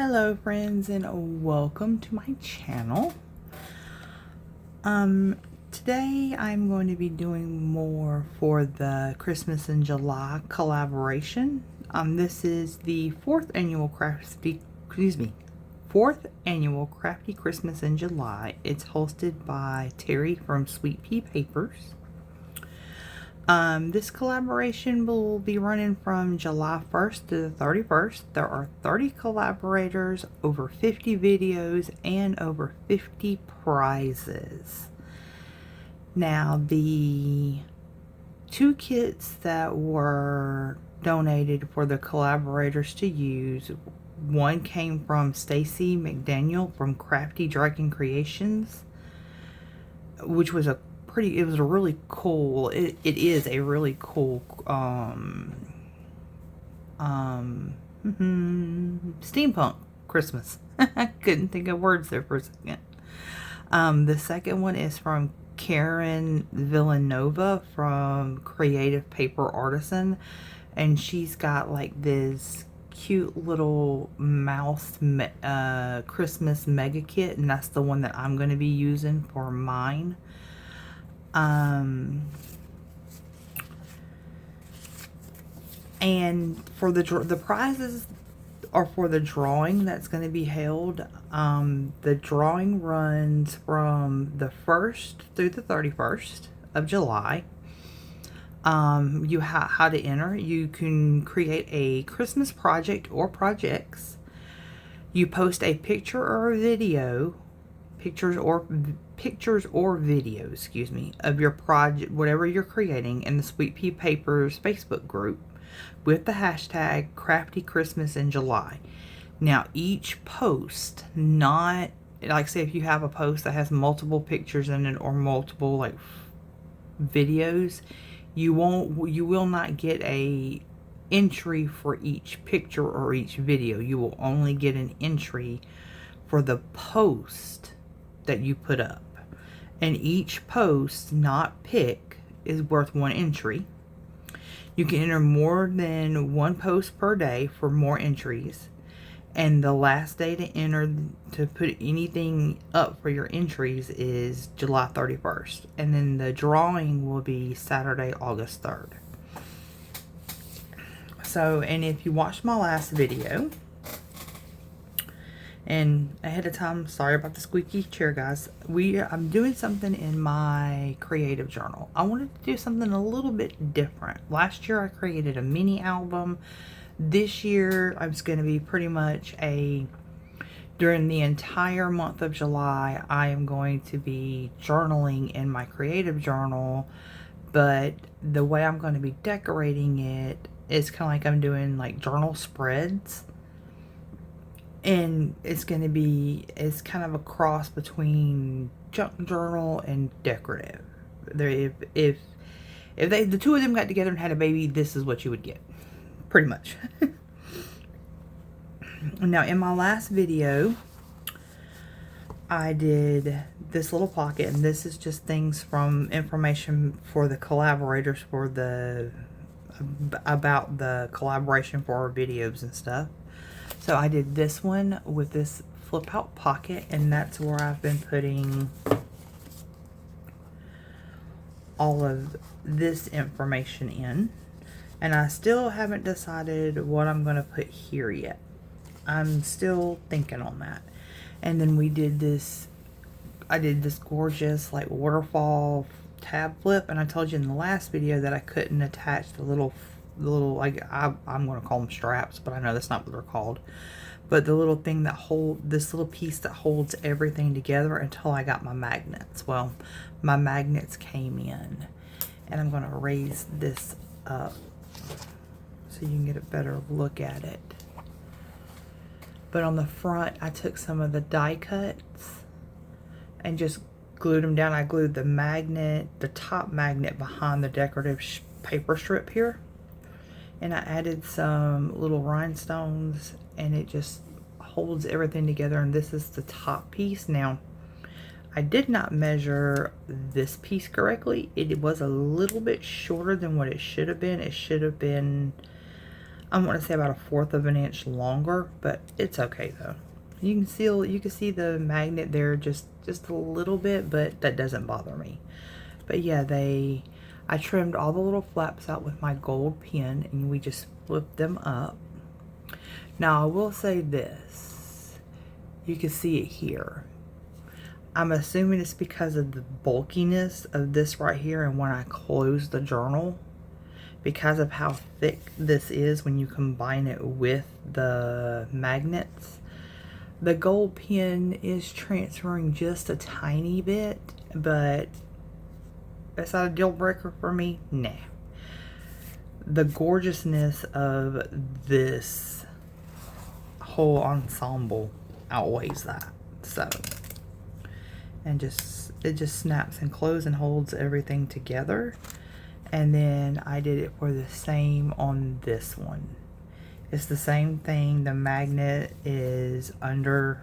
Hello friends, and welcome to my channel. Today I'm going to be doing more for the Christmas in July collaboration. This is the fourth annual Crafty Christmas in July. It's hosted by Teri from Sweet Pea Papers. This collaboration will be running from July 1st to the 31st. There are 30 collaborators, over 50 videos, and over 50 prizes. Now, the two kits that were donated for the collaborators to use, one came from Stacy McDaniel from Crafty Dragon Creations, which was it was a really cool, it is a really cool steampunk Christmas. I couldn't think of words there for a second. The second one is from Karen Villanova from Creative Paper Artisan, and she's got like this cute little mouse Christmas mega kit, and that's the one that I'm going to be using for mine. And for the prizes are for the drawing that's going to be held. The drawing runs from the 1st through the 31st of July. How to enter. You can create a Christmas project or projects. You post a picture or a video, pictures or video, of your project, whatever you're creating, in the Sweet Pea Papers Facebook group with the hashtag Crafty Christmas in July. Now, each post, not like, say if you have a post that has multiple pictures in it or multiple like videos, you will not get a entry for each picture or each video. You will only get an entry for the post that you put up. And each post, not pick, is worth one entry. You can enter more than one post per day for more entries. And the last day to enter, to put anything up for your entries, is July 31st. And then the drawing will be Saturday, August 3rd. So, and if you watched my last video, and ahead of time, sorry about the squeaky chair, guys. I'm doing something in my creative journal. I wanted to do something a little bit different. Last year I created a mini album. This year I was going to be pretty much during the entire month of July, I am going to be journaling in my creative journal. But the way I'm going to be decorating it is kind of like I'm doing like journal spreads. And it's kind of a cross between junk journal and decorative. If the two of them got together and had a baby, this is what you would get, pretty much. Now, in my last video, I did this little pocket, and this is just things from information for the collaborators about the collaboration for our videos and stuff. So I did this one with this flip out pocket, and that's where I've been putting all of this information in. And I still haven't decided what I'm going to put here yet. I'm still thinking on that. And then I did this gorgeous like waterfall tab flip, and I told you in the last video that I couldn't attach the little like, I'm going to call them straps, but I know that's not what they're called. But the little thing that this little piece that holds everything together until I got my magnets. Well, my magnets came in, and I'm going to raise this up so you can get a better look at it. But on the front, I took some of the die cuts and just glued them down. I glued the top magnet behind the decorative paper strip here. And I added some little rhinestones, and it just holds everything together. And this is the top piece. Now, I did not measure this piece correctly. It was a little bit shorter than what it should have been. It should have been I want to say about 1/4 of an inch longer, but it's okay though. You can see the magnet there just a little bit, but that doesn't bother me. But yeah, I trimmed all the little flaps out with my gold pen, and we just flipped them up. Now I will say this, you can see it here. I'm assuming it's because of the bulkiness of this right here, and when I close the journal, because of how thick this is when you combine it with the magnets, the gold pen is transferring just a tiny bit, but that's not a deal breaker for me. Nah. The gorgeousness of this whole ensemble outweighs that. So, and it just snaps and closes and holds everything together. And then I did it for the same on this one. It's the same thing. The magnet is under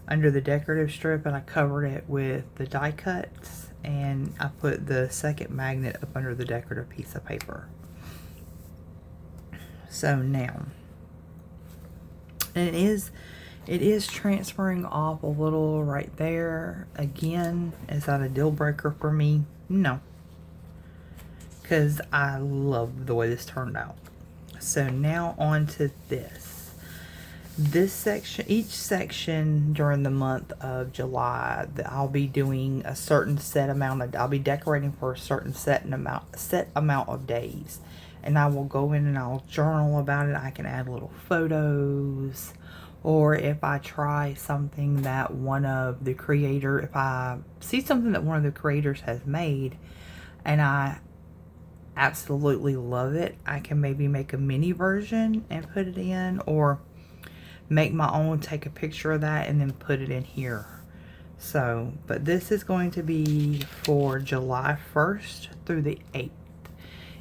the decorative strip, and I covered it with the die cuts, and I put the second magnet up under the decorative piece of paper. So now, and it is transferring off a little right there. Again, is that a deal breaker for me? No, because I love the way this turned out. So now on to this. This section, each section during the month of July, I'll be doing a certain set amount of, I'll be decorating for a certain set amount of days. And I will go in and I'll journal about it. I can add little photos, or if I try something that if I see something that one of the creators has made and I absolutely love it, I can maybe make a mini version and put it in, or make my own, take a picture of that and then put it in here. So, but this is going to be for July 1st through the 8th.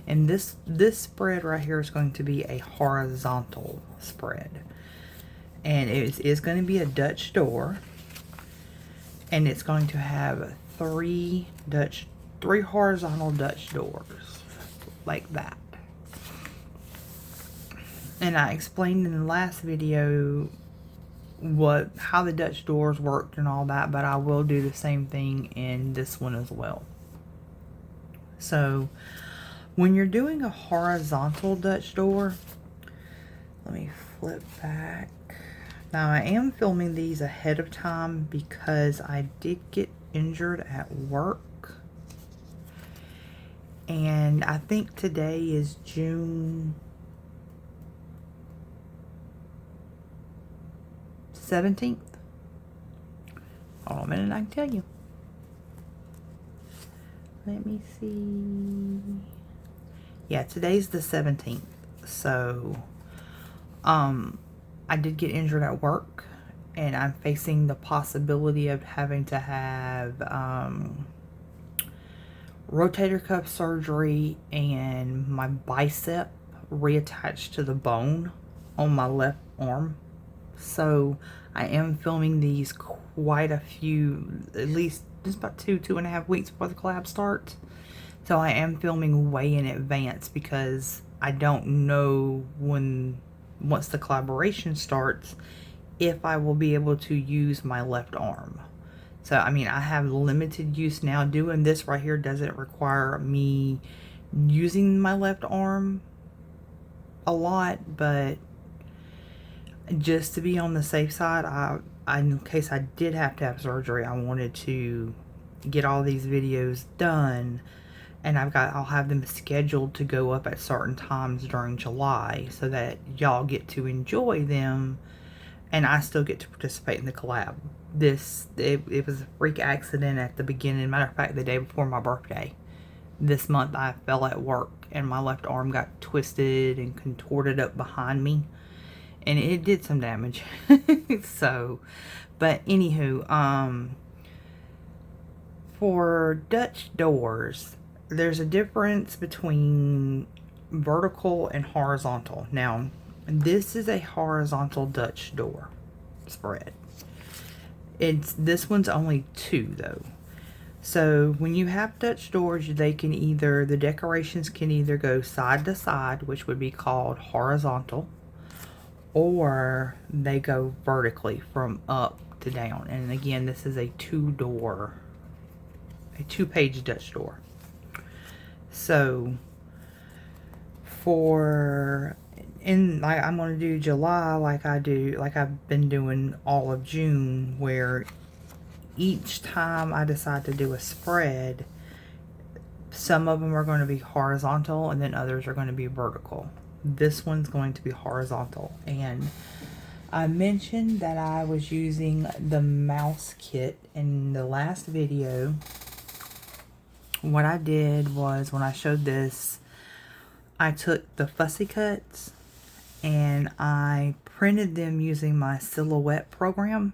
And this spread right here is going to be a horizontal spread. And it is going to be a Dutch door. And it's going to have three horizontal Dutch doors. Like that. And I explained in the last video how the Dutch doors worked and all that, but I will do the same thing in this one as well. So when you're doing a horizontal Dutch door, let me flip back. Now I am filming these ahead of time because I did get injured at work. And I think today is June 17th. Hold on a minute, I can tell you. Let me see. Yeah, today's the 17th. So, I did get injured at work, and I'm facing the possibility of having to have rotator cuff surgery and my bicep reattached to the bone on my left arm. So I am filming these quite a few, at least just about 2.5 weeks before the collab starts. So I am filming way in advance because I don't know once the collaboration starts, if I will be able to use my left arm. So, I mean, I have limited use now. Doing this right here doesn't require me using my left arm a lot, but just to be on the safe side, in case I did have to have surgery, I wanted to get all these videos done, and I'll have them scheduled to go up at certain times during July so that y'all get to enjoy them and I still get to participate in the collab. It was a freak accident at the beginning. Matter of fact, the day before my birthday this month, I fell at work and my left arm got twisted and contorted up behind me, and it did some damage. So, but anywho, for Dutch doors, there's a difference between vertical and horizontal. Now, this is a horizontal Dutch door spread. This one's only 2 though. So when you have Dutch doors, they can either, the decorations can either go side to side, which would be called horizontal, or they go vertically from up to down. And again, this is a two-page Dutch door. So I'm going to do July like I've been doing all of June, where each time I decide to do a spread, some of them are going to be horizontal and then others are going to be vertical. This one's going to be horizontal. And I mentioned that I was using the mouse kit in the last video. What I did was, when I showed this, I took the fussy cuts and I printed them using my Silhouette program,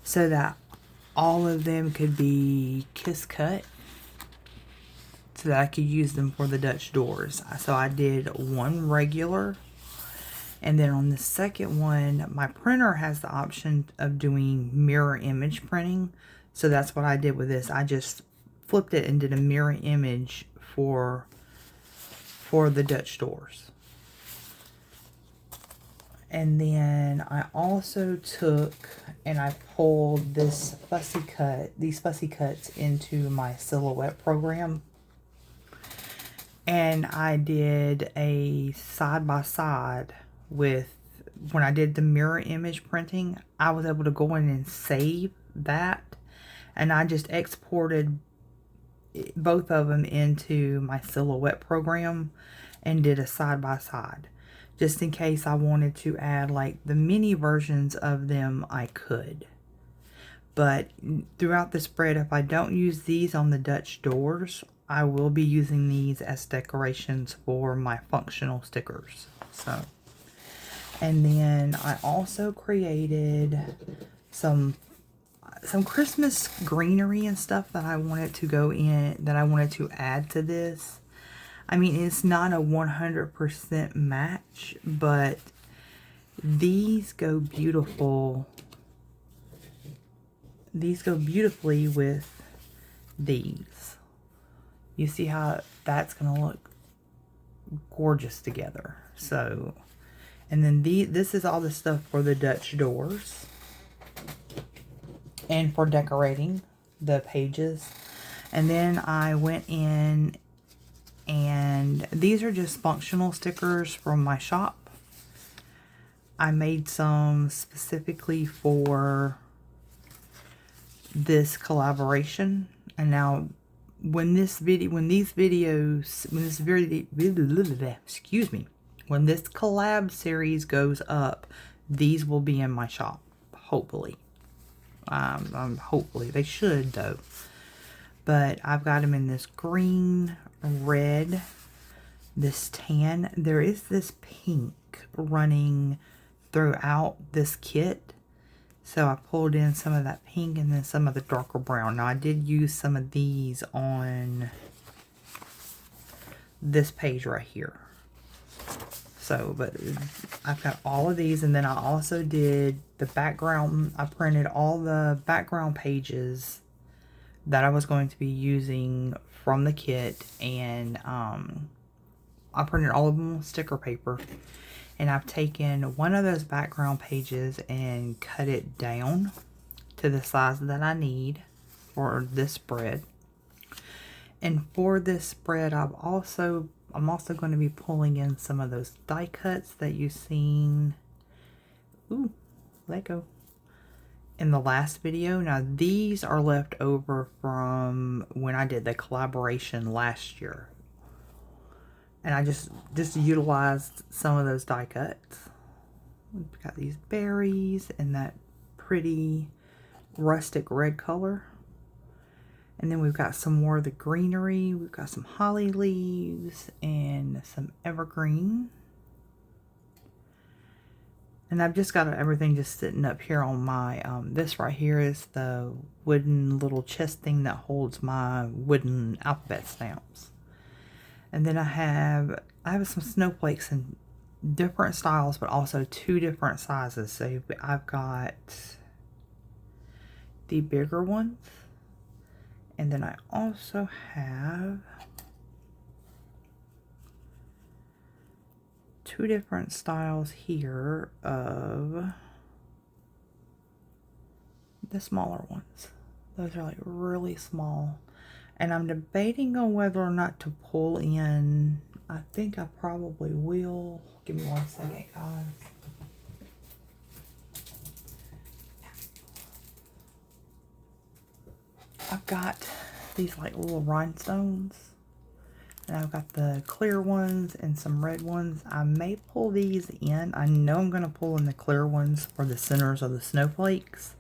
so that all of them could be kiss cut, so that I could use them for the Dutch doors. So I did one regular, and then on the second one, my printer has the option of doing mirror image printing. So that's what I did with this. I just flipped it and did a mirror image for the Dutch doors. And then I also took and I pulled these fussy cuts into my Silhouette program. And I did a side-by-side with, when I did the mirror image printing, I was able to go in and save that. And I just exported both of them into my Silhouette program and did a side-by-side. Just in case I wanted to add like the mini versions of them, I could. But throughout the spread, if I don't use these on the Dutch doors, I will be using these as decorations for my functional stickers. So, and then I also created some Christmas greenery and stuff that I wanted to go in, that I wanted to add to this. I mean, it's not a 100% match, but these go beautiful. These go beautifully with these. You see how that's going to look gorgeous together. So, and then this is all the stuff for the Dutch doors and for decorating the pages. And then I went in, and these are just functional stickers from my shop. I made some specifically for this collaboration. And now when this collab series goes up, these will be in my shop, hopefully. Hopefully they should though. But I've got them in this green, red, this tan. There is this pink running throughout this kit. So I pulled in some of that pink and then some of the darker brown. Now I did use some of these on this page right here. So, but I've got all of these, and then I also did the background. I printed all the background pages that I was going to be using from the kit, and I printed all of them on sticker paper. And I've taken one of those background pages and cut it down to the size that I need for this spread. And for this spread, I'm also going to be pulling in some of those die cuts that you've seen. Ooh, let go. In the last video. Now these are left over from when I did the collaboration last year. And I just utilized some of those die cuts. We've got these berries and that pretty rustic red color. And then we've got some more of the greenery. We've got some holly leaves and some evergreen. And I've just got everything just sitting up here on my, this right here is the wooden little chest thing that holds my wooden alphabet stamps. And then I have some snowflakes in different styles, but also two different sizes. So I've got the bigger ones, And then I also have 2 different styles here of the smaller ones. Those are like really small. And I'm debating on whether or not to pull in. I think I probably will. Give me 1 second, guys. I've got these like little rhinestones. And I've got the clear ones and some red ones. I may pull these in. I know I'm going to pull in the clear ones for the centers of the snowflakes.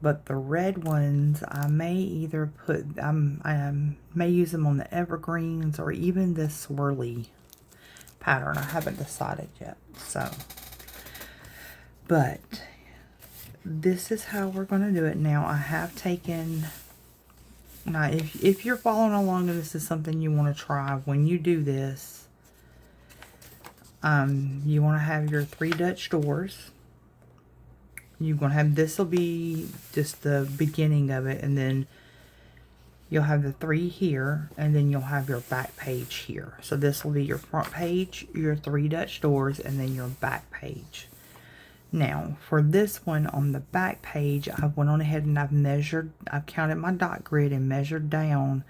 But the red ones, I may either put, I may use them on the evergreens or even this swirly pattern. I haven't decided yet. So, but this is how we're going to do it now. I have taken, now if you're following along and this is something you want to try, when you do this, you want to have your 3 Dutch doors. You're going to have, this will be just the beginning of it, and then you'll have the 3 here, and then you'll have your back page here. So this will be your front page, your 3 Dutch doors, and then your back page. Now, for this one on the back page, I went on ahead and I've counted my dot grid and measured down,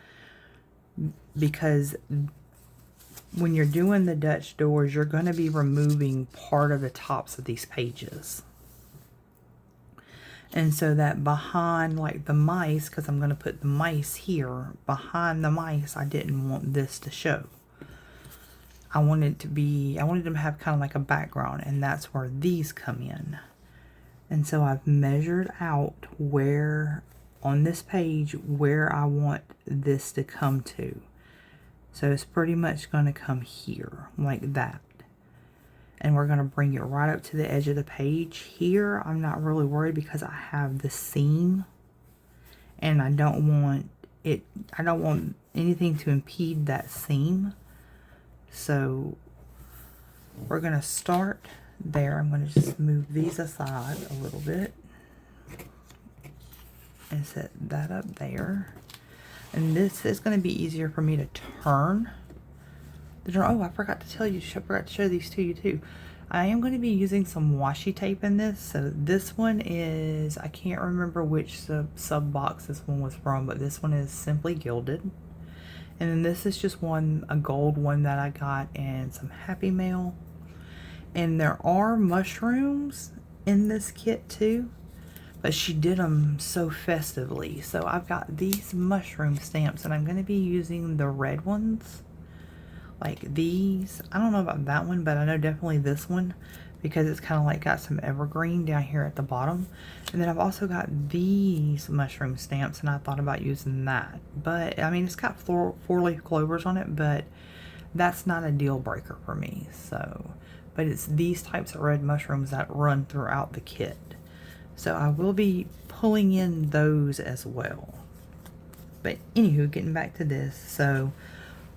because when you're doing the Dutch doors, you're going to be removing part of the tops of these pages. And so that behind, like the mice, because I'm going to put the mice here, behind the mice, I didn't want this to show. I wanted them to have kind of like a background, and that's where these come in. And so I've measured out where, on this page, where I want this to come to. So it's pretty much going to come here, like that. And we're going to bring it right up to the edge of the page. Here, I'm not really worried because I have the seam. And I don't want anything to impede that seam. So, we're going to start there. I'm going to just move these aside a little bit. And set that up there. And this is going to be easier for me to turn. Oh, I forgot to tell you, I forgot to show these to you too. I am going to be using some washi tape in this. So this one is, I can't remember which sub box this one was from, but this one is Simply Gilded. And then this is just a gold one that I got in some Happy Mail. And there are mushrooms in this kit too, but she did them so festively. So I've got these mushroom stamps, and I'm going to be using the red ones. Like these. I don't know about that one, but I know definitely this one, because it's kind of like got some evergreen down here at the bottom. And then I've also got these mushroom stamps, and I thought about using that. But, I mean, it's got 4-leaf clovers on it, but that's not a deal breaker for me. So, but it's these types of red mushrooms that run throughout the kit. So I will be pulling in those as well. But anywho, getting back to this. So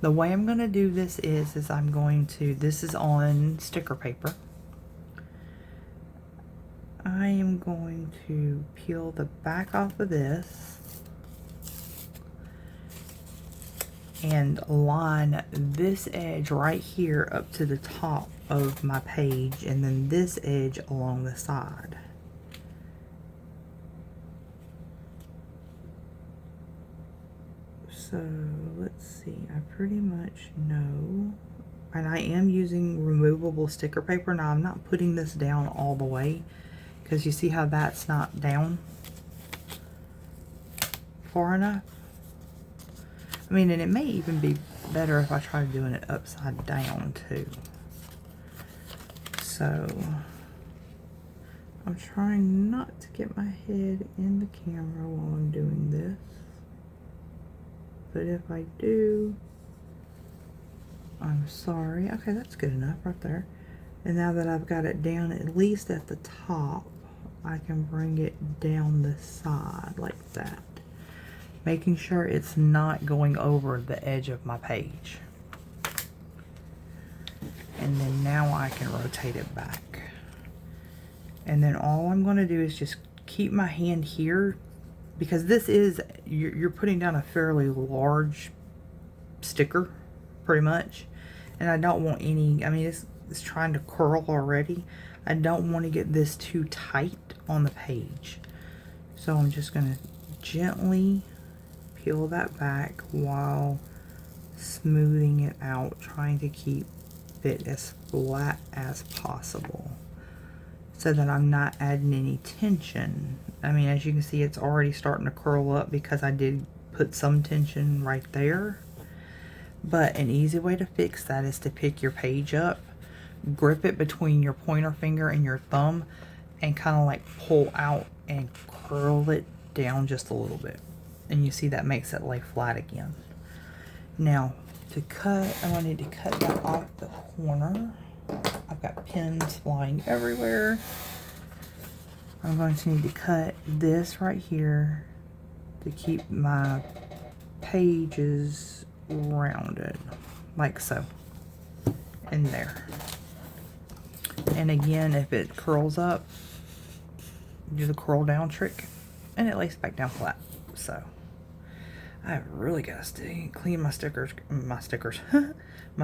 the way I'm going to do this is I'm going to, this is on sticker paper. I am going to peel the back off of this and line this edge right here up to the top of my page, and then this edge along the side. So let's see, I pretty much know, and I am using removable sticker paper. Now I'm not putting this down all the way, because you see how that's not down far enough. I mean, and it may even be better if I try doing it upside down too. So I'm trying not to get my head in the camera while I'm doing this. But if I do, I'm sorry. Okay, that's good enough right there. And now that I've got it down at least at the top, I can bring it down the side like that. Making sure it's not going over the edge of my page. And then now I can rotate it back. And then all I'm going to do is just keep my hand here because this is, you're putting down a fairly large sticker, pretty much. And I don't want any, I mean, it's trying to curl already. I don't want to get this too tight on the page. So I'm just going to gently peel that back while smoothing it out, trying to keep it as flat as possible so that I'm not adding any tension. I mean, as you can see, it's already starting to curl up because I did put some tension right there. But an easy way to fix that is to pick your page up, grip it between your pointer finger and your thumb, and kind of like pull out and curl it down just a little bit. And you see that makes it lay flat again. Now, to cut, I'm going to need to cut that off the corner. I've got pins flying everywhere. I'm going to need to cut this right here to keep my pages rounded, like so, in there. And again, if it curls up, do the curl down trick, and it lays back down flat. So I've really got to clean my stickers, my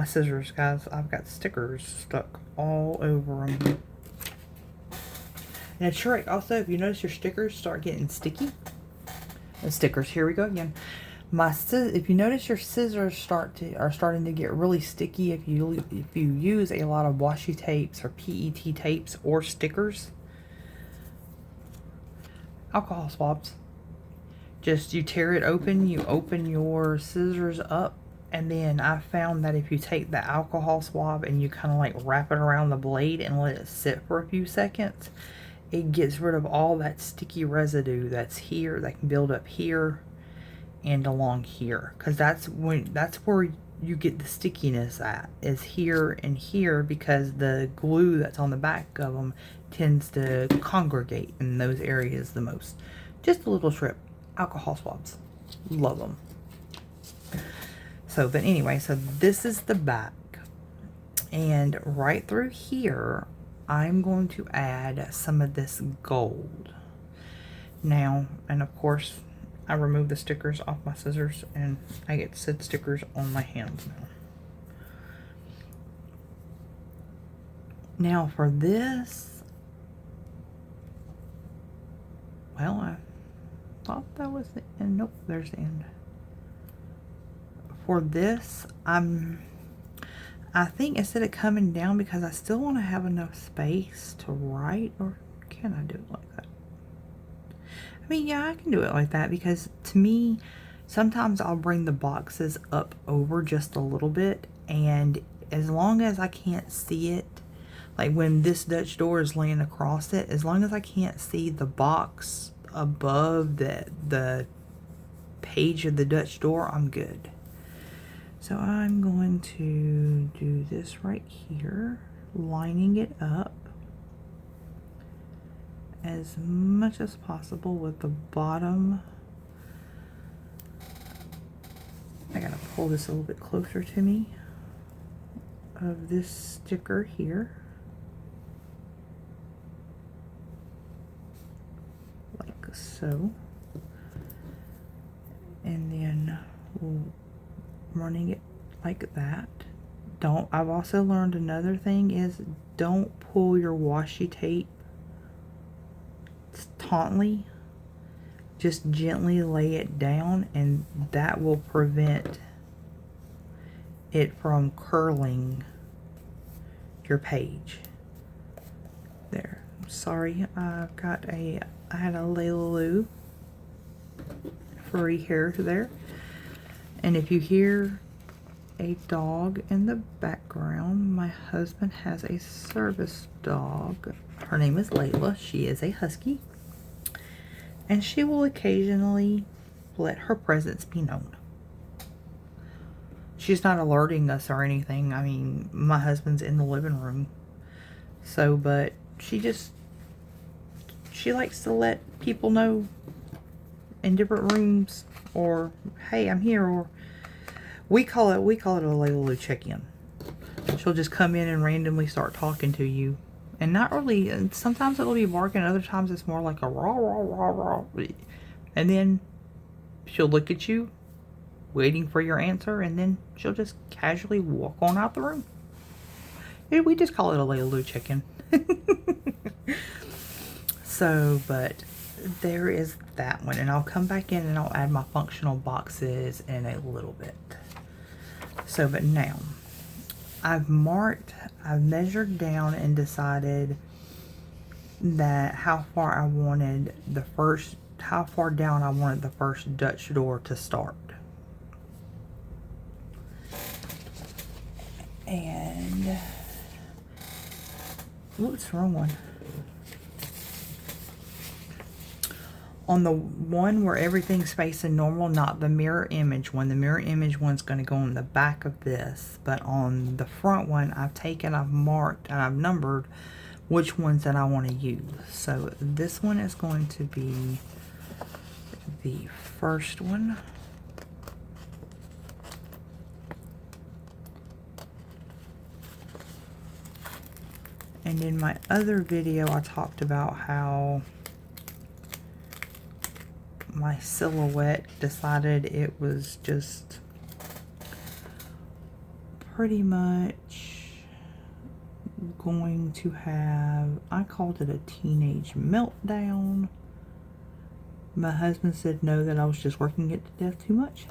scissors, guys. I've got stickers stuck all over them. And a trick also, if you notice your stickers start getting sticky, here we go again. If you notice your scissors are starting to get really sticky, if you use a lot of washi tapes or PET tapes or stickers, alcohol swabs, just you tear it open, you open your scissors up, and then I found that if you take the alcohol swab and you kind of like wrap it around the blade and let it sit for a few seconds, it gets rid of all that sticky residue that's here, that can build up here and along here, because that's where you get the stickiness at, is here and here, because the glue that's on the back of them tends to congregate in those areas the most. Just a little trip. Alcohol swabs, love them. So, but anyway, so this is the back, and right through here I'm going to add some of this gold now. And of course I remove the stickers off my scissors, and I get said stickers on my hands now. Now for this, well, I thought that was the end. Nope, there's the end. For this, I think instead of coming down, because I still want to have enough space to write, or can I do it like that? I mean, yeah, I can do it like that, because to me, sometimes I'll bring the boxes up over just a little bit, and as long as I can't see it, like when this Dutch door is laying across it, as long as I can't see the box above the page of the Dutch door, I'm good. So I'm going to do this right here, lining it up as much as possible with the bottom. I gotta pull this a little bit closer to me, of this sticker here, like so, and then we'll running it like that. I've also learned another thing is, don't pull your washi tape tautly, just gently lay it down, and that will prevent it from curling your page. There, sorry, I had a Laylaloo furry hair there. And if you hear a dog in the background, my husband has a service dog. Her name is Layla. She is a husky, and she will occasionally let her presence be known. She's not alerting us or anything. I mean, my husband's in the living room, so, but she likes to let people know in different rooms, or hey, I'm here, or we call it a Laylaloo check-in. She'll just come in and randomly start talking to you, and not really, and sometimes it'll be barking, other times it's more like a raw, raw, raw, raw. And then she'll look at you, waiting for your answer, and then she'll just casually walk on out the room. Yeah, we just call it a Layaloo chicken. So, but there is that one. And I'll come back in and I'll add my functional boxes in a little bit. So, but now, I've measured down and decided that how far down I wanted the first Dutch door to start. And, oops, wrong one. On the one where everything's facing normal, not the mirror image one. The mirror image one's going to go on the back of this. But on the front one, I've marked, and I've numbered which ones that I want to use. So this one is going to be the first one. And in my other video, I talked about how my silhouette decided it was just pretty much going to have, I called it a teenage meltdown. My husband said no, that I was just working it to death too much.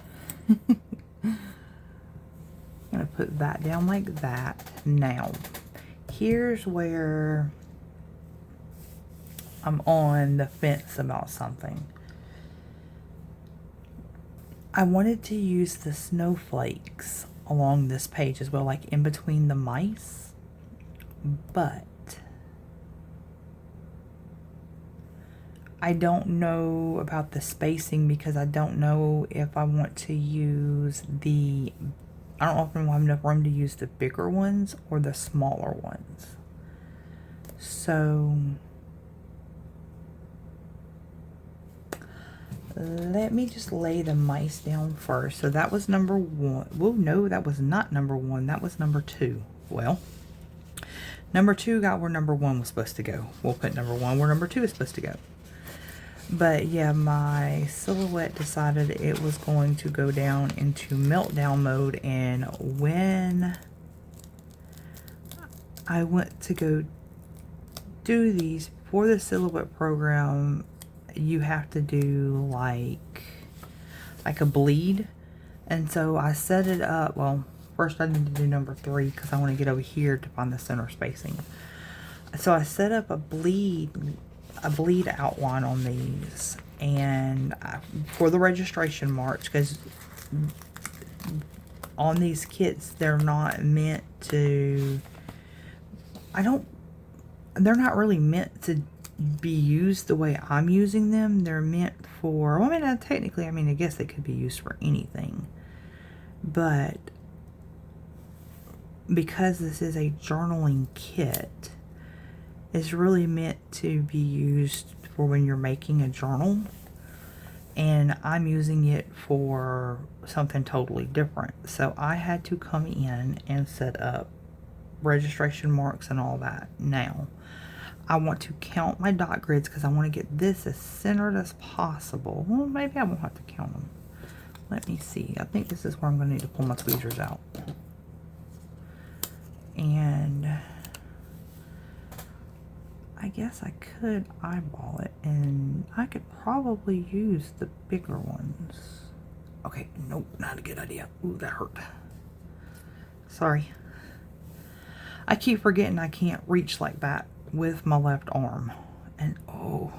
I'm gonna put that down like that. Now, here's where I'm on the fence about something. I wanted to use the snowflakes along this page as well, like in between the mice, but I don't know about the spacing because I don't know if I want to use I don't know if I'm going to have enough room to use the bigger ones or the smaller ones. So let me just lay the mice down first. So that was number one. Well, no, that was not number one. That was number two. Well, number two got where number one was supposed to go. We'll put number one where number two is supposed to go. But yeah, my silhouette decided it was going to go down into meltdown mode. And when I went to go do these for the silhouette program, you have to do like a bleed. And so I set it up. Well, first I need to do number three because I want to get over here to find the center spacing. So I set up a bleed outline on these, and for the registration marks, because on these kits they're not meant to, they're not really meant to be used the way I'm using them. They're meant for, well, I mean, technically, I guess they could be used for anything, but because this is a journaling kit, it's really meant to be used for when you're making a journal, and I'm using it for something totally different. So I had to come in and set up registration marks and all that. Now, I want to count my dot grids because I want to get this as centered as possible. Well, maybe I won't have to count them. Let me see. I think this is where I'm going to need to pull my tweezers out. And I guess I could eyeball it, and I could probably use the bigger ones. Okay, nope, not a good idea. Ooh, that hurt. Sorry. I keep forgetting I can't reach like that with my left arm. And oh,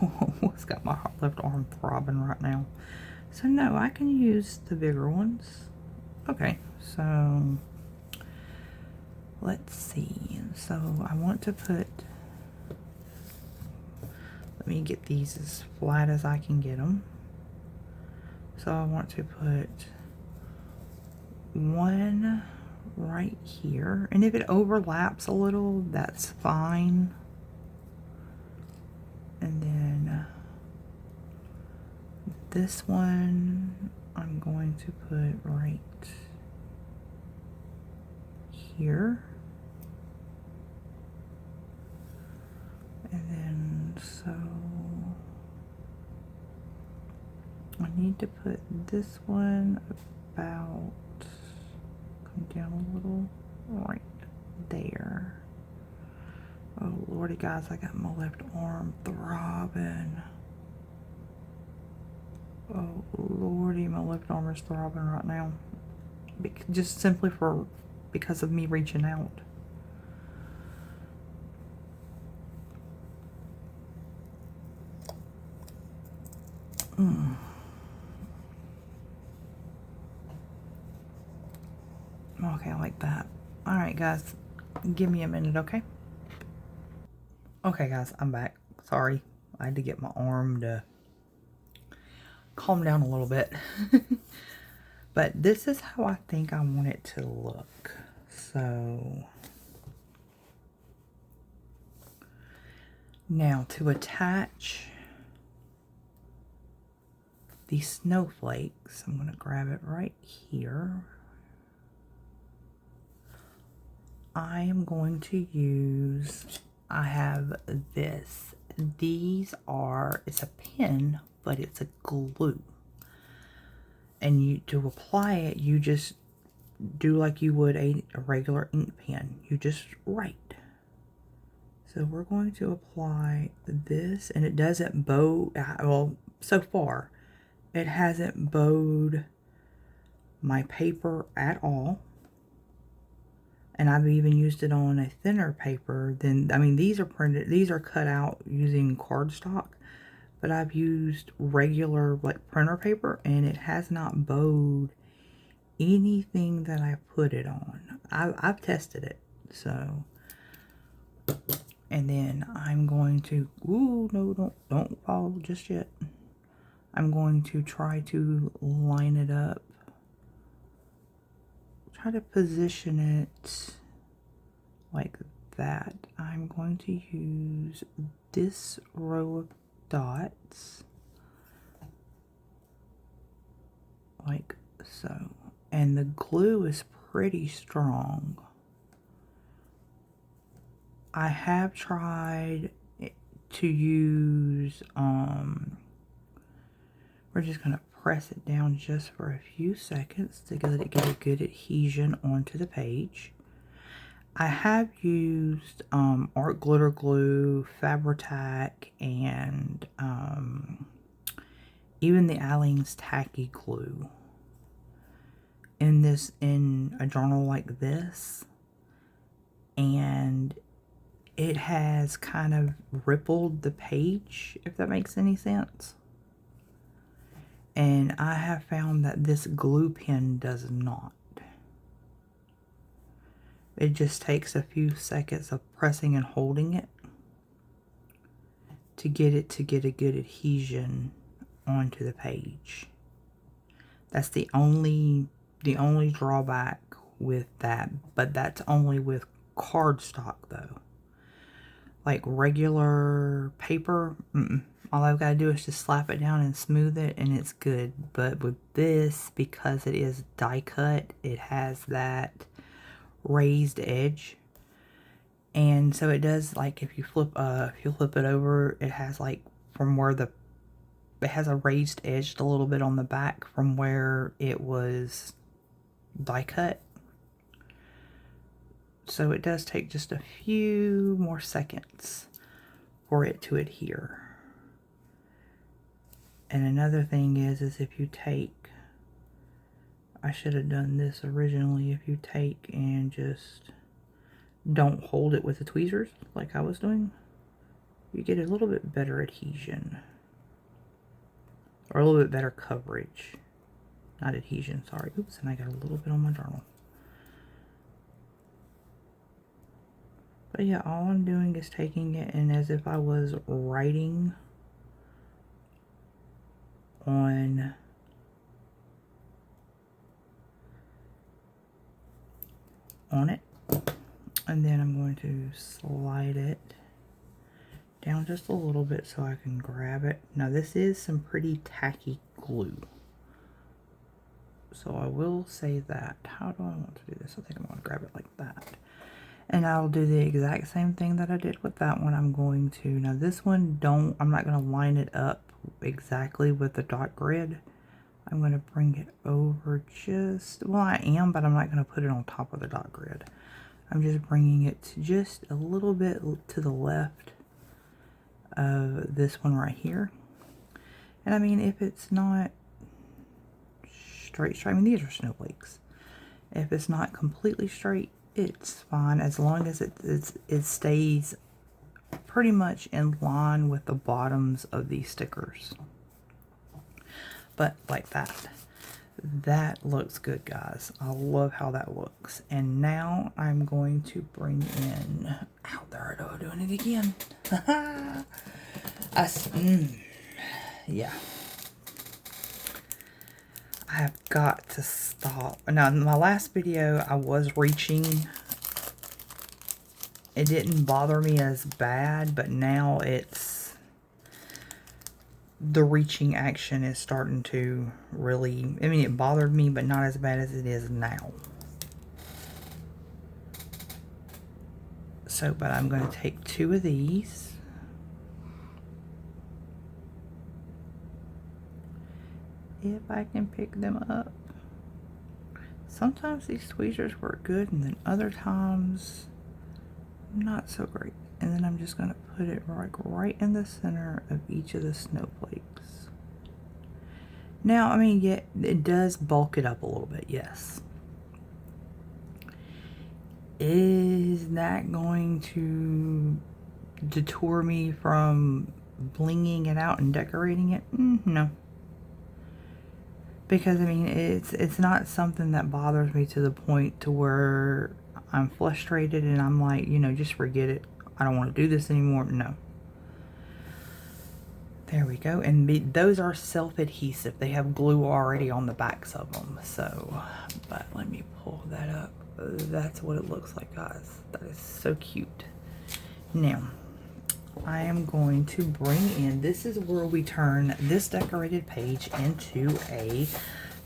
it's got my left arm throbbing right now. So no, I can use the bigger ones. Okay, so let's see. So I want to put, let me get these as flat as I can get them. So I want to put one right here, and if it overlaps a little, that's fine. And then this one I'm going to put right here. And then so need to put this one about, come down a little, right there. Oh lordy guys, I got my left arm throbbing. Oh lordy, my left arm is throbbing right now. Just simply because of me reaching out. Okay, I like that. Alright guys, give me a minute, okay? Okay guys, I'm back. Sorry, I had to get my arm to calm down a little bit. But this is how I think I want it to look. So now to attach the snowflakes, I'm going to grab it right here. I am going to use, I have this. These are, it's a pen, but it's a glue. And to apply it, you just do like you would a regular ink pen. You just write. So we're going to apply this, and it doesn't bow, well, so far, it hasn't bowed my paper at all. And I've even used it on a thinner paper than, I mean, these are printed, these are cut out using cardstock. But I've used regular, like, printer paper, and it has not bowed anything that I put it on. I've tested it, so. And then I'm going to, ooh, no, don't fall just yet. I'm going to try to line it up. Try to position it like that. I'm going to use this row of dots like so, and the glue is pretty strong. I have tried to use we're just going to press it down just for a few seconds to let it get a good adhesion onto the page. I have used art glitter glue, Fabri-Tac, and even the Aleene's tacky glue in a journal like this, and it has kind of rippled the page, if that makes any sense. And I have found that this glue pen does not. It just takes a few seconds of pressing and holding it to get a good adhesion onto the page. That's the only drawback with that, but that's only with cardstock though. Like regular paper, all I've got to do is just slap it down and smooth it and it's good. But with this, because it is die cut, it has that raised edge, and so it does, like, if you flip it over, it has like it has a raised edge a little bit on the back from where it was die cut. So it does take just a few more seconds for it to adhere. And another thing is if you take, I should have done this originally, if you take and just don't hold it with the tweezers like I was doing, you get a little bit better adhesion. Or a little bit better coverage. Not adhesion, sorry. Oops, and I got a little bit on my journal. But yeah, all I'm doing is taking it and as if I was writing on it, and then I'm going to slide it down just a little bit so I can grab it. Now this is some pretty tacky glue, so I will say that. How do I want to do this? I think I'm going to grab it like that, and I'll do the exact same thing that I did with that one. I'm going to, now this one, I'm not going to line it up exactly with the dot grid. I'm going to bring it over just, well, I am, but I'm not going to put it on top of the dot grid. I'm just bringing it to just a little bit to the left of this one right here. And I mean, if it's not straight, I mean, these are snowflakes. If it's not completely straight, it's fine, as long as it stays pretty much in line with the bottoms of these stickers. But like that. That looks good, guys. I love how that looks. And now I'm going to bring in... Ow, there I go, doing it again. Yeah. I have got to stop. Now, in my last video, I was reaching. It didn't bother me as bad, but now it's... the reaching action is starting to really... I mean, it bothered me, but not as bad as it is now. So, but I'm going to take 2 of these. If I can pick them up. Sometimes these tweezers work good, and then other times not so great. And then I'm just going to put it right in the center of each of the snowflakes. Now, I mean, yeah, it does bulk it up a little bit, yes. Is that going to deter me from blinging it out and decorating it? No. Because, I mean, it's not something that bothers me to the point to where I'm frustrated and I'm like, you know, just forget it. I don't want to do this anymore. No. There we go. And those are self-adhesive. They have glue already on the backs of them. So, but let me pull that up. That's what it looks like, guys. That is so cute. Now, I am going to bring in, this is where we turn this decorated page into a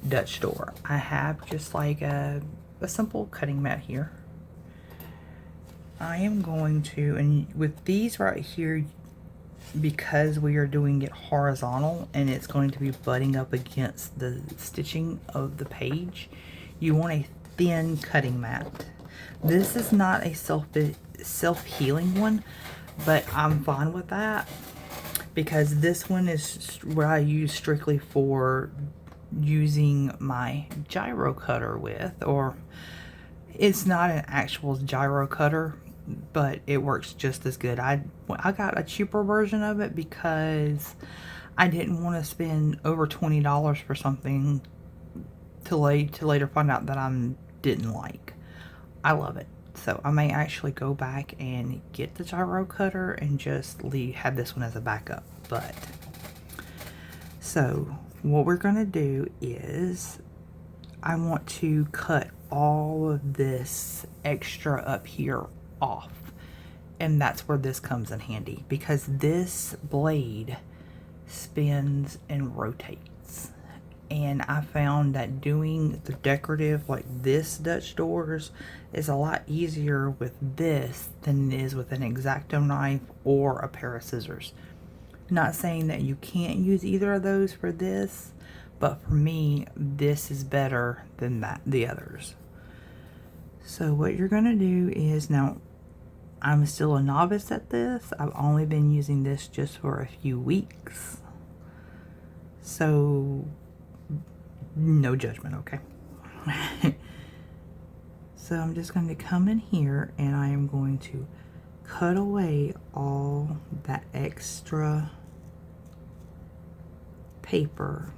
Dutch door. I have just like a simple cutting mat here. I am going to, and with these right here, because we are doing it horizontal and it's going to be butting up against the stitching of the page, you want a thin cutting mat. This is not a self-healing one, but I'm fine with that because this one is what I use strictly for using my gyro cutter with, or it's not an actual gyro cutter, but it works just as good. I got a cheaper version of it because I didn't want to spend over $20 for something to later find out that I didn't like. I love it. So I may actually go back and get the gyro cutter and just have this one as a backup. But so what we're going to do is I want to cut all of this extra up here off. And that's where this comes in handy, because this blade spins and rotates. And I found that doing the decorative like this Dutch doors is a lot easier with this than it is with an X-Acto knife or a pair of scissors. Not saying that you can't use either of those for this, but for me, this is better than the others. So what you're going to do is, now I'm still a novice at this. I've only been using this just for a few weeks. So no judgment, okay? So I'm just going to come in here and I am going to cut away all that extra paper.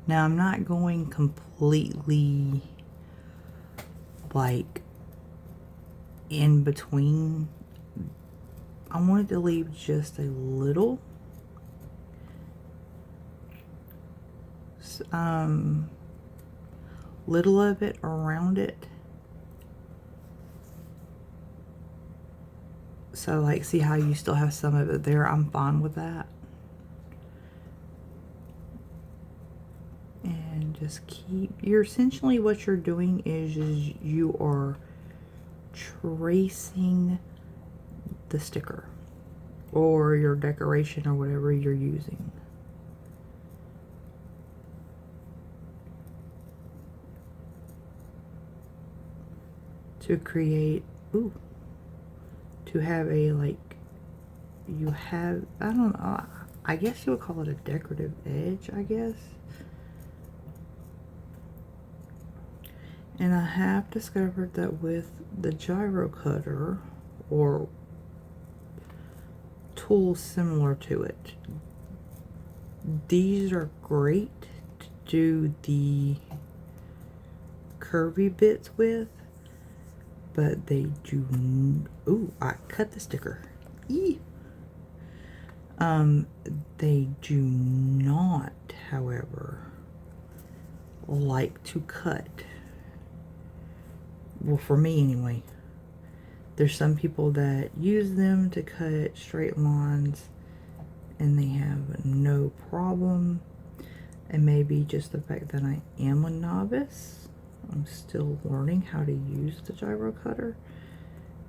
Now I'm not going completely like in between. I wanted to leave just a little little of it around it. So like, see how you still have some of it there? I'm fine with that. And just essentially what you're doing is you are tracing the sticker or your decoration or whatever you're using. to create, ooh, to have a, like, you have, I don't know, I guess you would call it a decorative edge, I guess. And I have discovered that with the gyro cutter, or tools similar to it, these are great to do the curvy bits with, but they do, ooh, I cut the sticker. Eee. They do not, however, like to cut. Well, for me anyway. There's some people that use them to cut straight lines and they have no problem. And maybe just the fact that I am a novice. I'm still learning how to use the gyro cutter.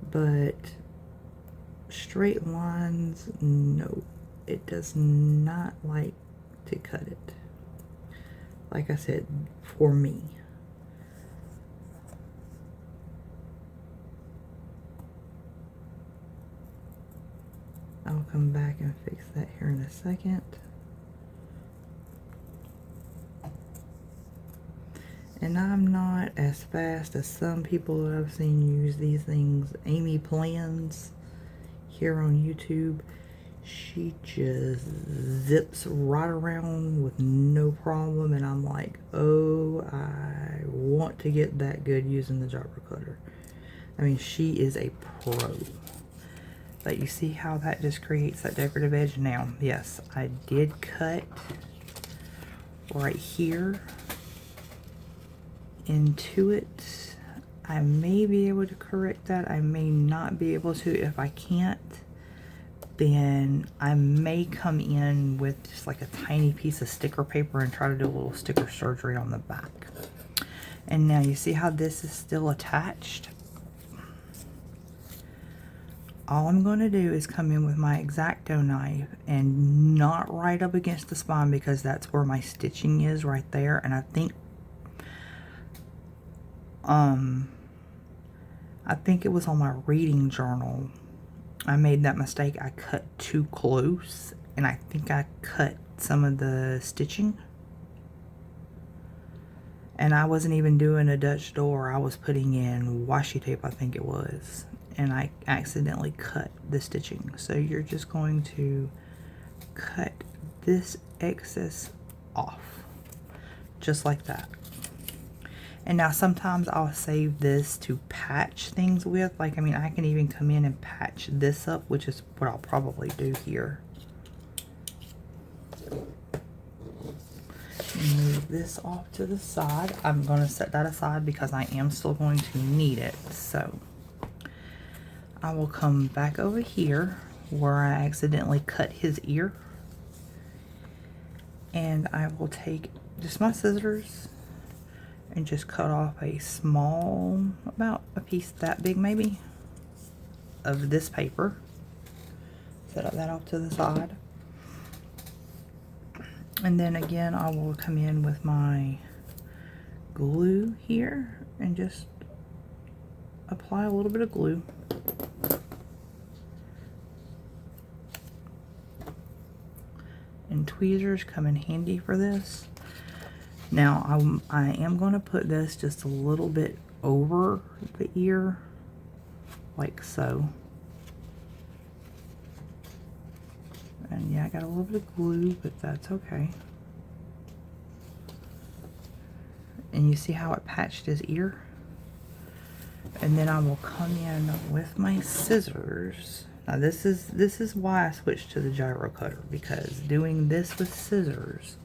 But straight lines, no. It does not like to cut it. Like I said, for me. I'll come back and fix that here in a second. And I'm not as fast as some people that I've seen use these things. Amy Plans here on YouTube. She just zips right around with no problem, and I'm like, oh, I want to get that good using the gyro cutter. I mean, she is a pro. But you see how that just creates that decorative edge? Now, yes, I did cut right here into it. I may be able to correct that. I may not be able to. If I can't, then I may come in with just like a tiny piece of sticker paper and try to do a little sticker surgery on the back. And now you see how this is still attached? All I'm going to do is come in with my X-Acto knife and not right up against the spine, because that's where my stitching is right there. And I think it was on my reading journal. I made that mistake. I cut too close, and I think I cut some of the stitching. And I wasn't even doing a Dutch door. I was putting in washi tape, I think it was. And I accidentally cut the stitching. So you're just going to cut this excess off. Just like that. And now sometimes I'll save this to patch things with. Like, I mean, I can even come in and patch this up, which is what I'll probably do here. Move this off to the side. I'm going to set that aside because I am still going to need it. So I will come back over here where I accidentally cut his ear. And I will take just my scissors and just cut off a small, about a piece that big maybe, of this paper. Set that off to the side. And then again, I will come in with my glue here and just apply a little bit of glue. And tweezers come in handy for this. Now, I am going to put this just a little bit over the ear, like so. And yeah, I got a little bit of glue, but that's okay. And you see how it patched his ear? And then I will come in with my scissors. Now this is why I switched to the gyro cutter, because doing this with scissors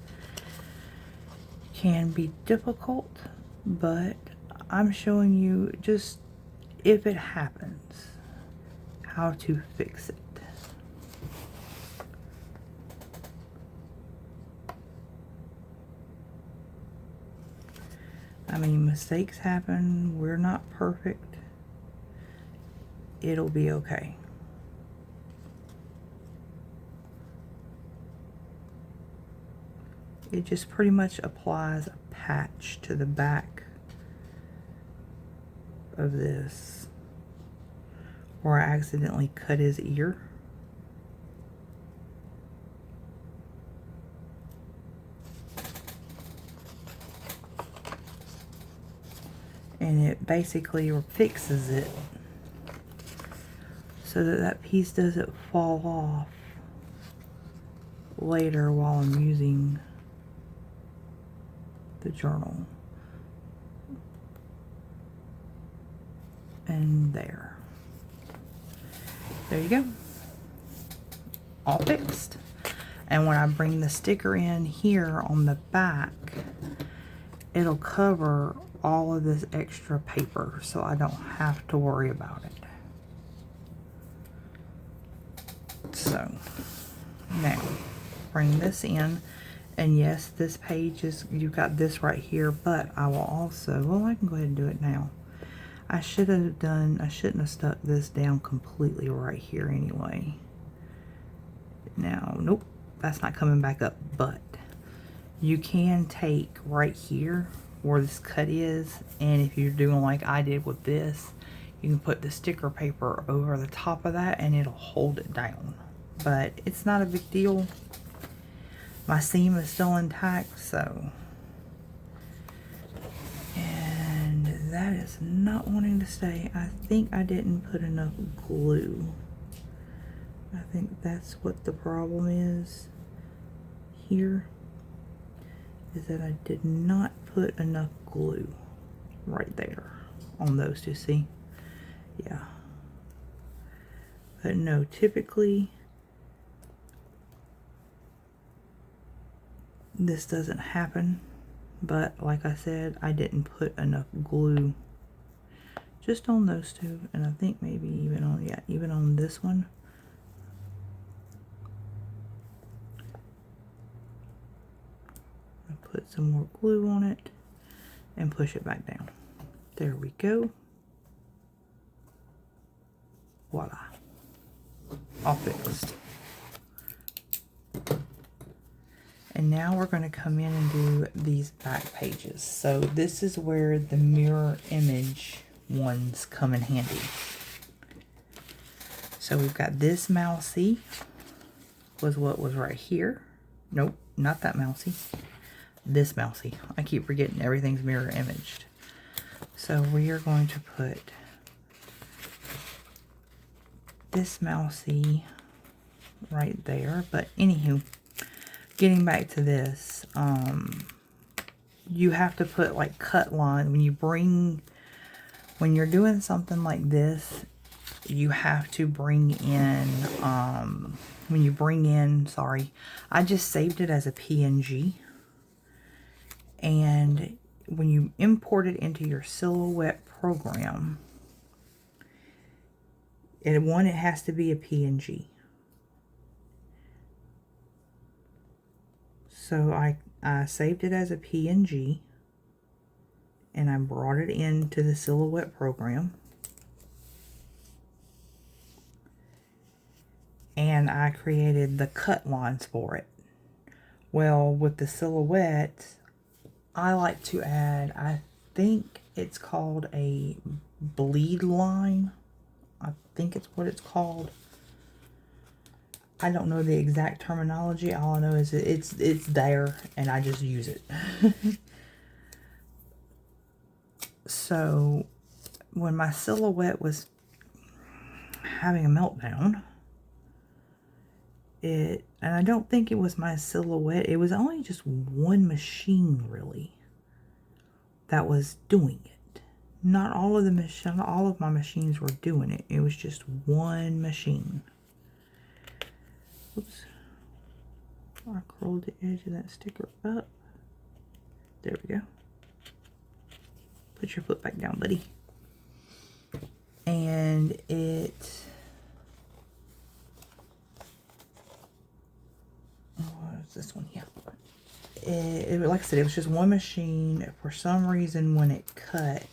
can be difficult, but I'm showing you just, if it happens, how to fix it. I mean, mistakes happen. We're not perfect. It'll be okay. It just pretty much applies a patch to the back of this where I accidentally cut his ear. And it basically fixes it so that that piece doesn't fall off later while I'm using the journal. And there you go, all fixed. And when I bring the sticker in here on the back, it'll cover all of this extra paper, so I don't have to worry about it. So now bring this in, and yes, this page is, you've got this right here, but I will also, well, I can go ahead and do it now. I shouldn't have stuck this down completely right here anyway. Now, nope, that's not coming back up, but you can take right here where this cut is, and if you're doing like I did with this, you can put the sticker paper over the top of that and it'll hold it down. But it's not a big deal. My seam is still intact, so. And that is not wanting to stay. I think I didn't put enough glue. I think that's what the problem is here, is that I did not put enough glue right there on those two, see? Yeah. But no, typically this doesn't happen, but like I said, I didn't put enough glue just on those two, and I think maybe even on, yeah, even on this one. I put some more glue on it and push it back down. There we go. Voila. All fixed. And now we're going to come in and do these back pages. So this is where the mirror image ones come in handy. So we've got this mousy, was what was right here. Nope, not that mousy. This mousy. I keep forgetting everything's mirror imaged. So we are going to put this mousy right there. But anywho, getting back to this, you have to put like cut line when you're doing something like this. You have to bring in, sorry, I just saved it as a PNG. And when you import it into your Silhouette program, it has to be a PNG. So I saved it as a PNG, and I brought it into the Silhouette program. And I created the cut lines for it. Well, with the Silhouette, I like to add, I think it's called a bleed line. I think it's what it's called. I don't know the exact terminology. All I know is it's there, and I just use it. So when my Silhouette was having a meltdown, and I don't think it was my Silhouette, it was only just one machine really that was doing it. Not all of my machines were doing it. It was just one machine. Oops. I curled the edge of that sticker up. There we go. Put your foot back down, buddy. And it... What's this one? Yeah. Like I said, it was just one machine. For some reason, when it cut,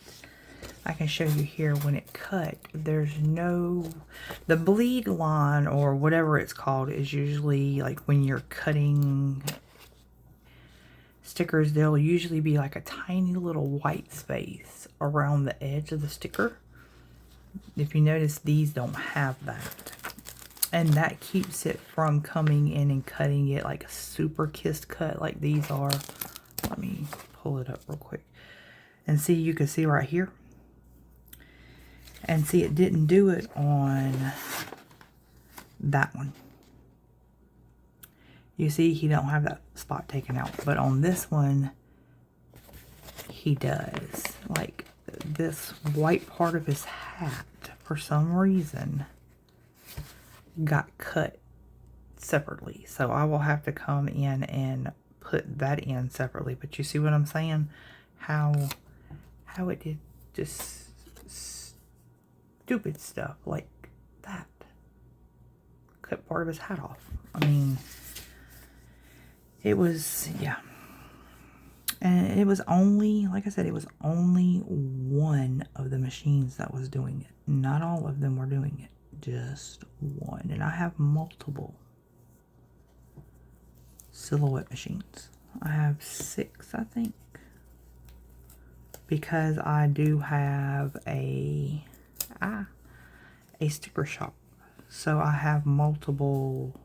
I can show you here, when it cut, there's no, the bleed line or whatever it's called is usually like when you're cutting stickers, there'll usually be like a tiny little white space around the edge of the sticker. If you notice, these don't have that. And that keeps it from coming in and cutting it like a super kissed cut like these are. Let me pull it up real quick. And see, you can see right here. And see, it didn't do it on that one. You see, he don't have that spot taken out. But on this one, he does. Like, this white part of his hat, for some reason, got cut separately. So I will have to come in and put that in separately. But you see what I'm saying? How it did just stupid stuff like that. Cut part of his hat off. I mean, it was, yeah. And it was only, like I said, it was only one of the machines that was doing it. Not all of them were doing it. Just one. And I have multiple silhouette machines. I have 6, I think. Because I do have a sticker shop. So I have multiple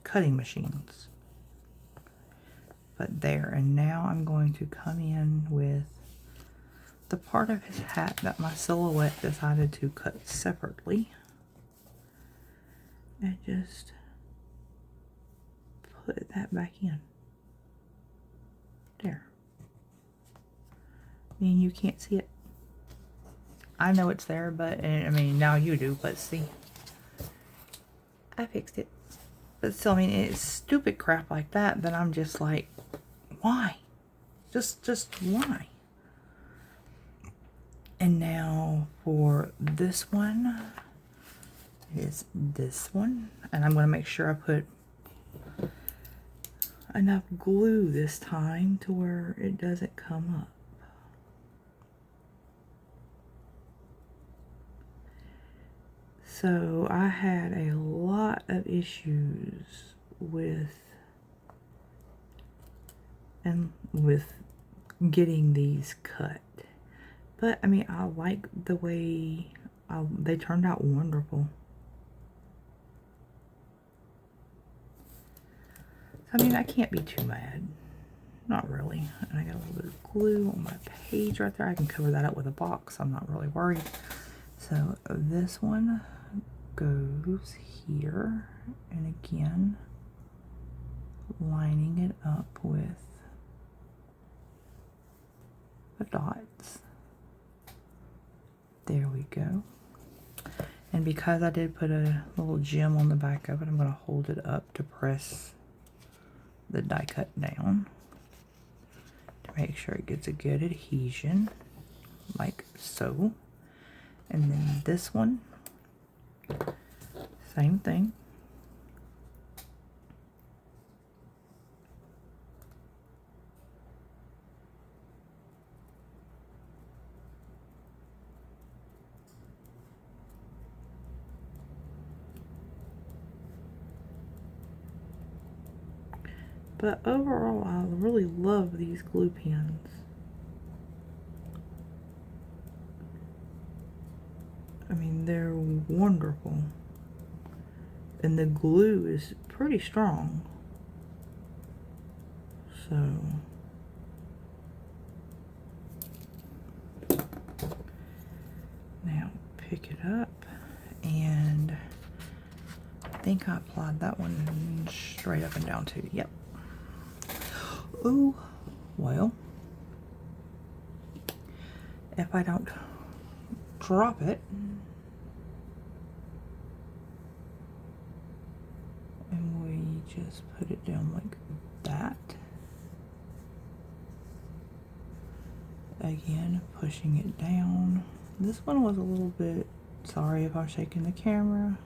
cutting machines. But there, and now I'm going to come in with the part of his hat that my silhouette decided to cut separately. And just put that back in. There. I mean, you can't see it. I know it's there, but, I mean, now you do, but see. I fixed it. But still, I mean, it's stupid crap like that I'm just like, why? Just why? And now for this one, is this one. And I'm going to make sure I put enough glue this time to where it doesn't come up. So I had a lot of issues with getting these cut. But I mean, I like the way they turned out wonderful. So, I mean, I can't be too mad. Not really. And I got a little bit of glue on my page right there. I can cover that up with a box. I'm not really worried. So this one goes here, and again lining it up with the dots. There we go. And because I did put a little gem on the back of it, I'm going to hold it up to press the die cut down to make sure it gets a good adhesion, like so. And then this one, same thing. But overall, I really love these glue pens. I mean, they're wonderful. And the glue is pretty strong. So now pick it up, and I think I applied that one straight up and down too. Yep. Oh, well, if I don't drop it, and we just put it down like that, again pushing it down. This one was a little bit, sorry if I'm shaking the camera.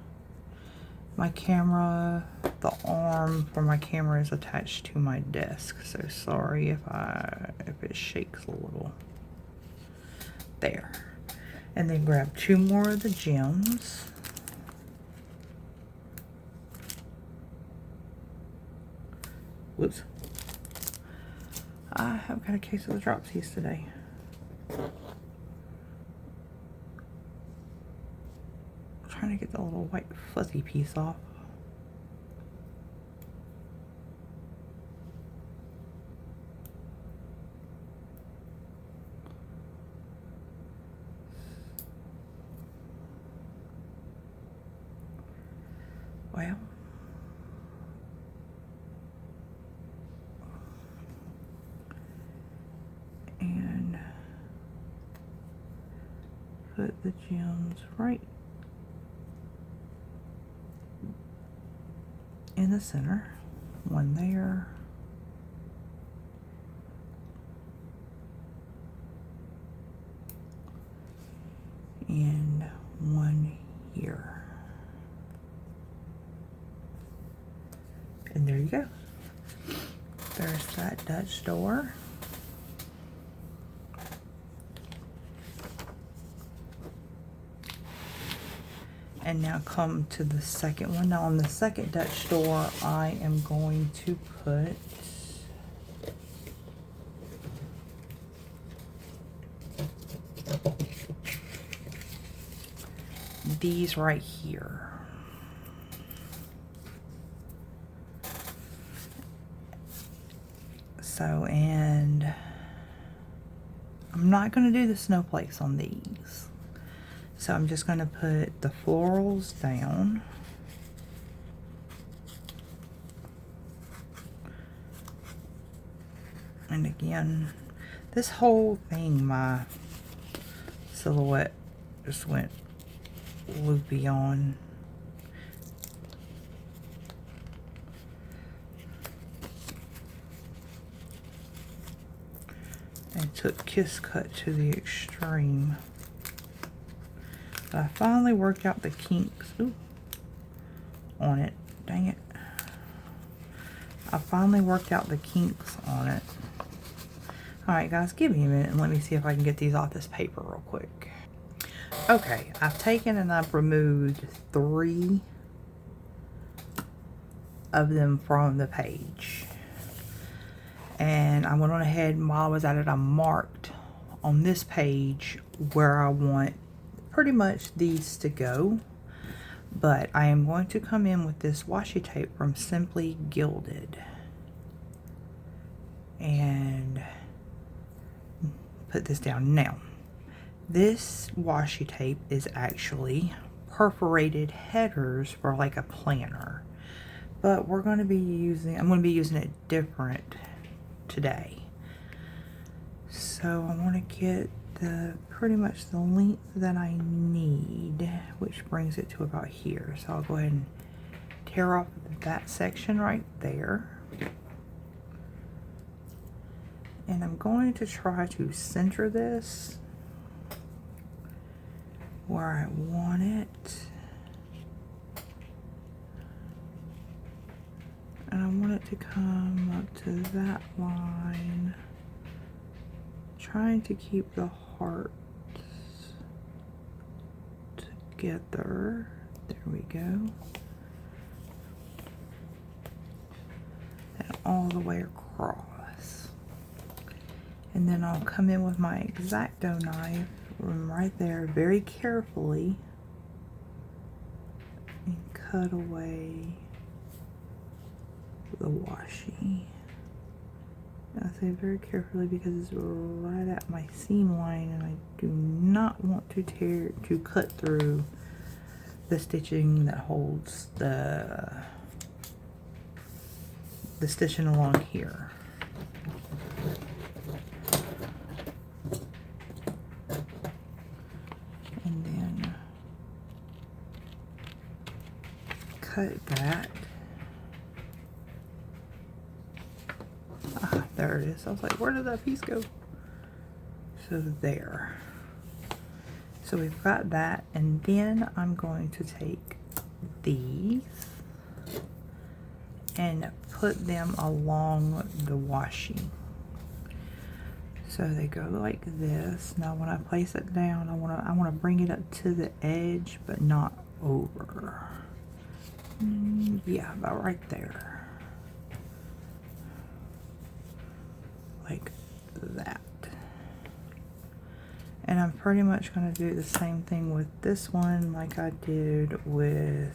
My camera, the arm for my camera is attached to my desk, so sorry if it shakes a little. There. And then grab 2 more of the gems. Whoops. I have got a case of the dropsies today. I'm trying to get the little white fuzzy piece off. Well, and put the gems right in the center. One there. And one here. And there you go. There's that Dutch door. And now come to the second one. Now on the second Dutch door, I am going to put these right here. So, and I'm not going to do the snowflakes on these. So I'm just going to put the florals down. And again, this whole thing, my silhouette just went loopy on. And took Kiss Cut to the extreme. But I finally worked out the kinks on it. Dang it. I finally worked out the kinks on it. Alright guys, give me a minute and let me see if I can get these off this paper real quick. Okay, I've taken and I've removed 3 of them from the page. And I went on ahead and while I was at it, I marked on this page where I want pretty much these to go. But I am going to come in with this washi tape from Simply Gilded and put this down. Now, this washi tape is actually perforated headers for like a planner. But we're going to be using, I'm going to be using it different today. So I want to get the pretty much the length that I need, which brings it to about here. So I'll go ahead and tear off that section right there. And I'm going to try to center this where I want it. And I want it to come up to that line. Trying to keep the hearts together. There we go. And all the way across. And then I'll come in with my X-Acto knife right there very carefully and cut away the washi. I say very carefully because it's right at my seam line and I do not want to cut through the stitching that holds the stitching along here. And then cut that. Ah, there it is. I was like, where did that piece go? So there. So we've got that, and then I'm going to take these and put them along the washi. So they go like this. Now when I place it down, I want to bring it up to the edge, but not over. Yeah, about right there. Like I'm pretty much going to do the same thing with this one like I did with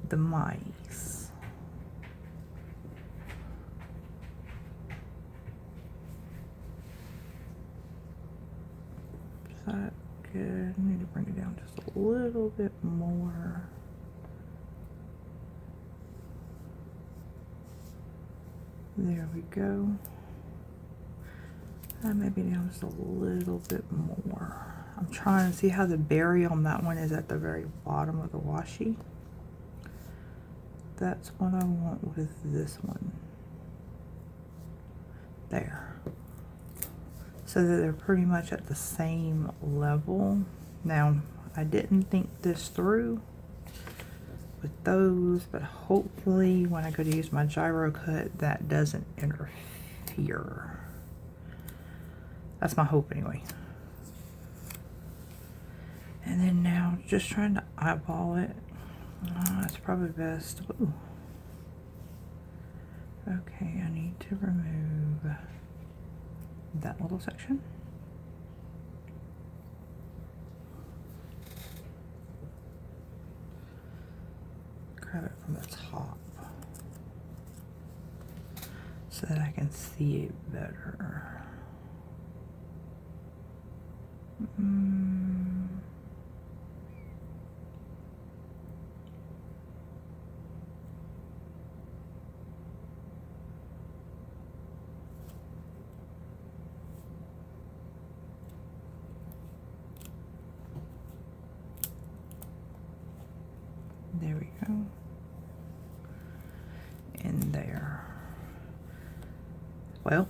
the mice. Is that good? I need to bring it down just a little bit more. There we go. And maybe down just a little bit more. I'm trying to see how the berry on that one is at the very bottom of the washi. That's what I want with this one. There. So that they're pretty much at the same level. Now, I didn't think this through with those, but hopefully when I go to use my gyro cut, that doesn't interfere. That's my hope anyway. And then now, just trying to eyeball it. It's probably best. Ooh. Okay, I need to remove that little section. Grab it from the top so that I can see it better. There we go. In there. Well,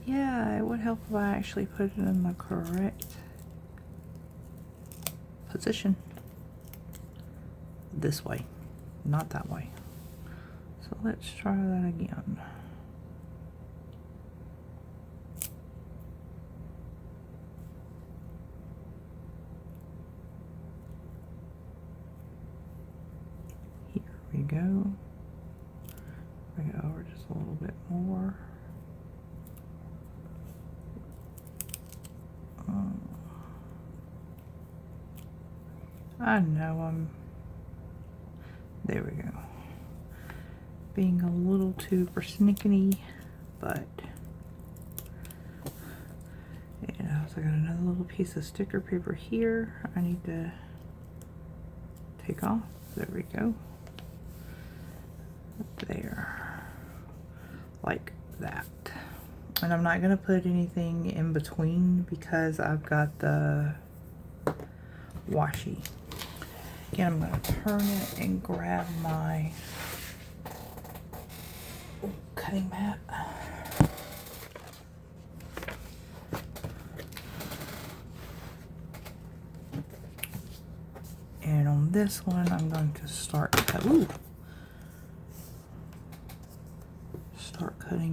yeah, it would help if I actually put it in the correct position. This way, not that way. So let's try that again. We go. Bring it over just a little bit more. I know there we go. Being a little too persnickety, but yeah, so I got another little piece of sticker paper here I need to take off. There we go. There, like that. And I'm not gonna put anything in between because I've got the washi. Again, I'm gonna turn it and grab my cutting mat. And on this one, I'm going to start cutting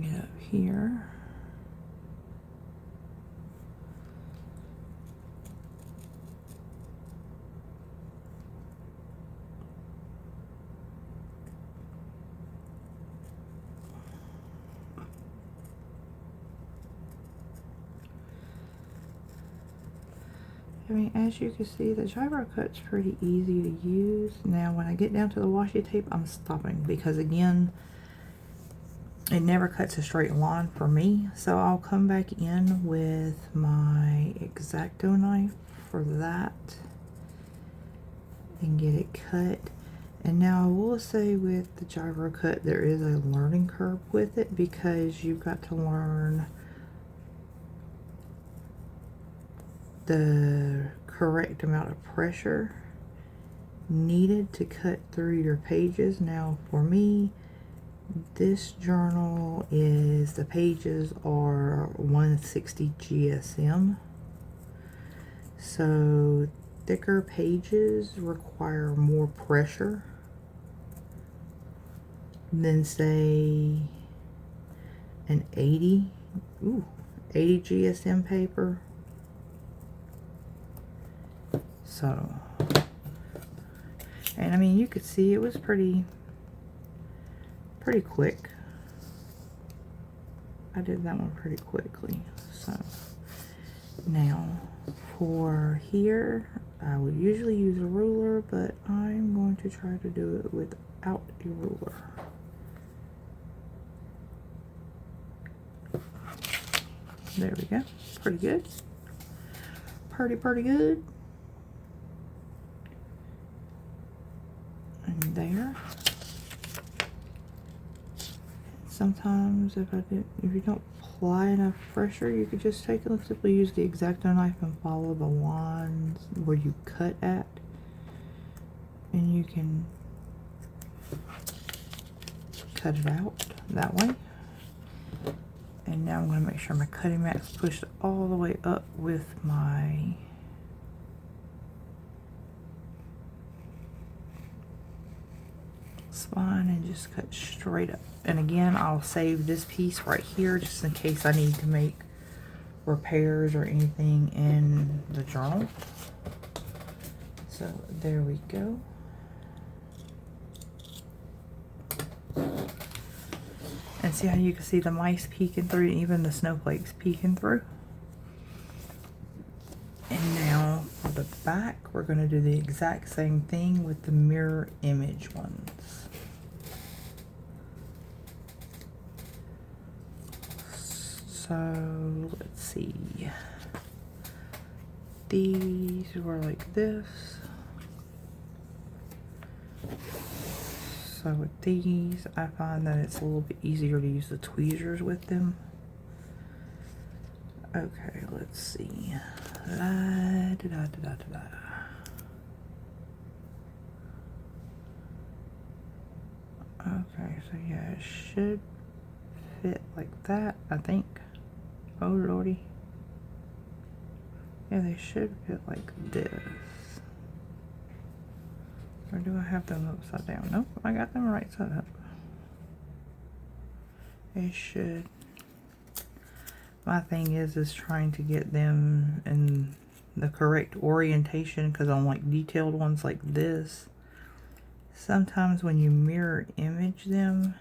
it up here. I mean, as you can see, the gyro cut's pretty easy to use. Now, when I get down to the washi tape, I'm stopping because, again, it never cuts a straight line for me. So I'll come back in with my X-Acto knife for that and get it cut. And now I will say with the gyro cut, there is a learning curve with it because you've got to learn the correct amount of pressure needed to cut through your pages. Now for me, this journal is, the pages are 160 GSM. So thicker pages require more pressure than say an 80 GSM paper. So, and I mean, you could see it was pretty pretty quick. I did that one pretty quickly. So now for here, I would usually use a ruler, but I'm going to try to do it without a ruler. There we go. Pretty good. Pretty good. And there. Sometimes if you don't apply enough pressure, you could just simply use the X-Acto knife and follow the lines where you cut at, and you can cut it out that way. And now I'm going to make sure my cutting mat is pushed all the way up with my spine and just cut straight up. And again, I'll save this piece right here just in case I need to make repairs or anything in the journal. So there we go. And see how you can see the mice peeking through, and even the snowflakes peeking through. And now for the back, we're going to do the exact same thing with the mirror image ones. So let's see. These were like this. So with these, I find that it's a little bit easier to use the tweezers with them. Okay, let's see. Okay, so yeah, it should fit like that, I think. Oh lordy. Yeah, they should fit like this. Or do I have them upside down? Nope, I got them right side up. They should. My thing is trying to get them in the correct orientation, because on like detailed ones like this, sometimes when you mirror image them,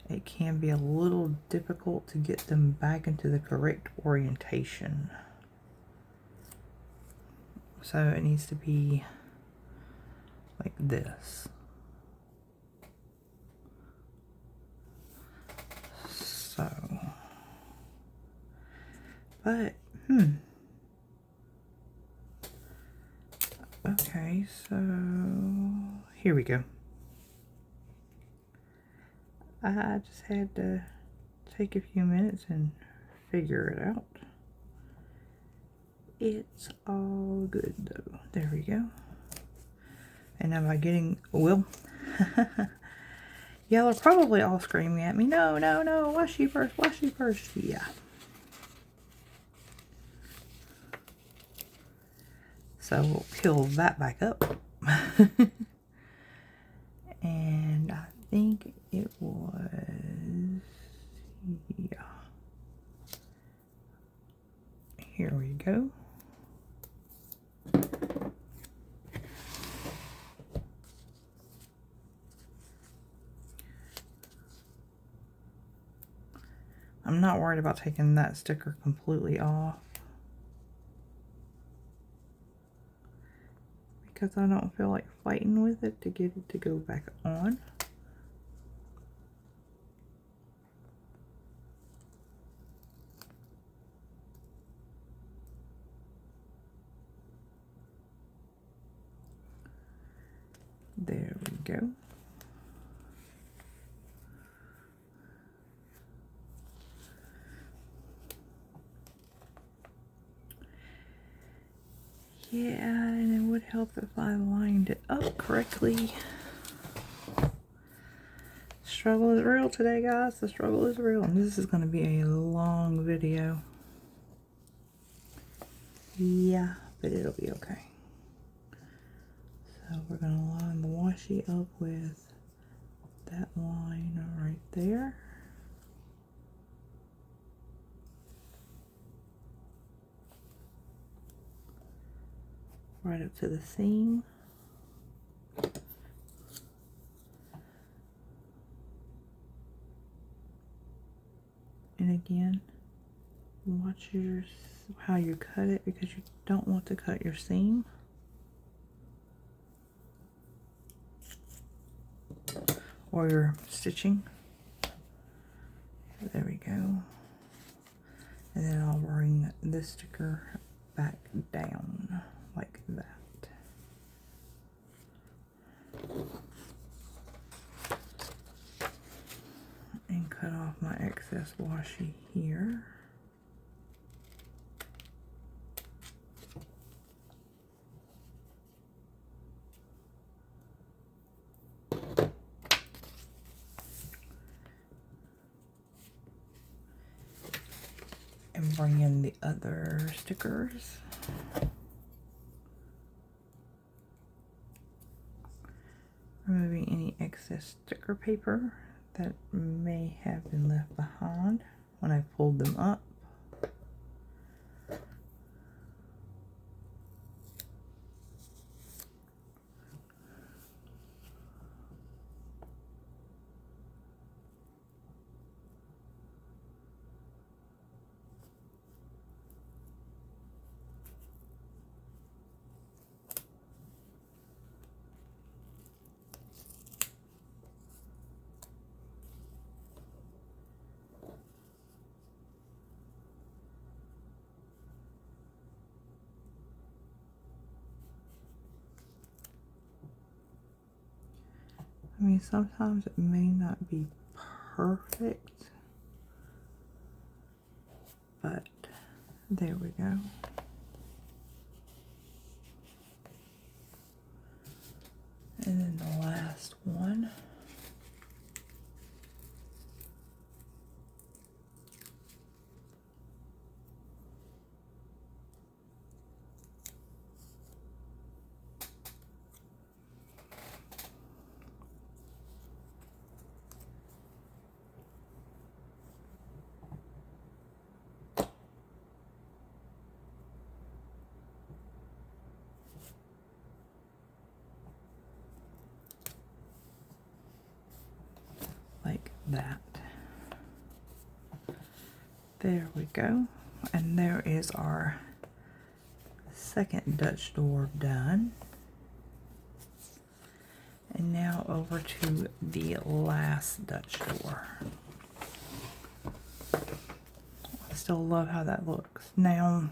it can be a little difficult to get them back into the correct orientation. So it needs to be like this. So, but, okay, so here we go. I just had to take a few minutes and figure it out. It's all good though. There we go. And am I getting, well, y'all are probably all screaming at me, no, no, no, washi first, washi first. Yeah. So we'll peel that back up. And I think it was, yeah. Here we go. I'm not worried about taking that sticker completely off, because I don't feel like fighting with it to get it to go back on. There we go. Yeah, and it would help if I lined it up correctly. Struggle is real today, guys. The struggle is real. And this is going to be a long video. Yeah, but it'll be okay. So we're going to line the washi up with that line right there. Right up to the seam. how you cut it because you don't want to cut your seam. Or your stitching. There we go. And then I'll bring this sticker back down like that. And cut off my excess washi here. And bring in the other stickers. Removing any excess sticker paper that may have been left behind when I pulled them up. I mean, sometimes it may not be perfect, but there we go. And then the last one. Like that. There we go. And there is our second Dutch door done. And now over to the last Dutch door. I still love how that looks. Now,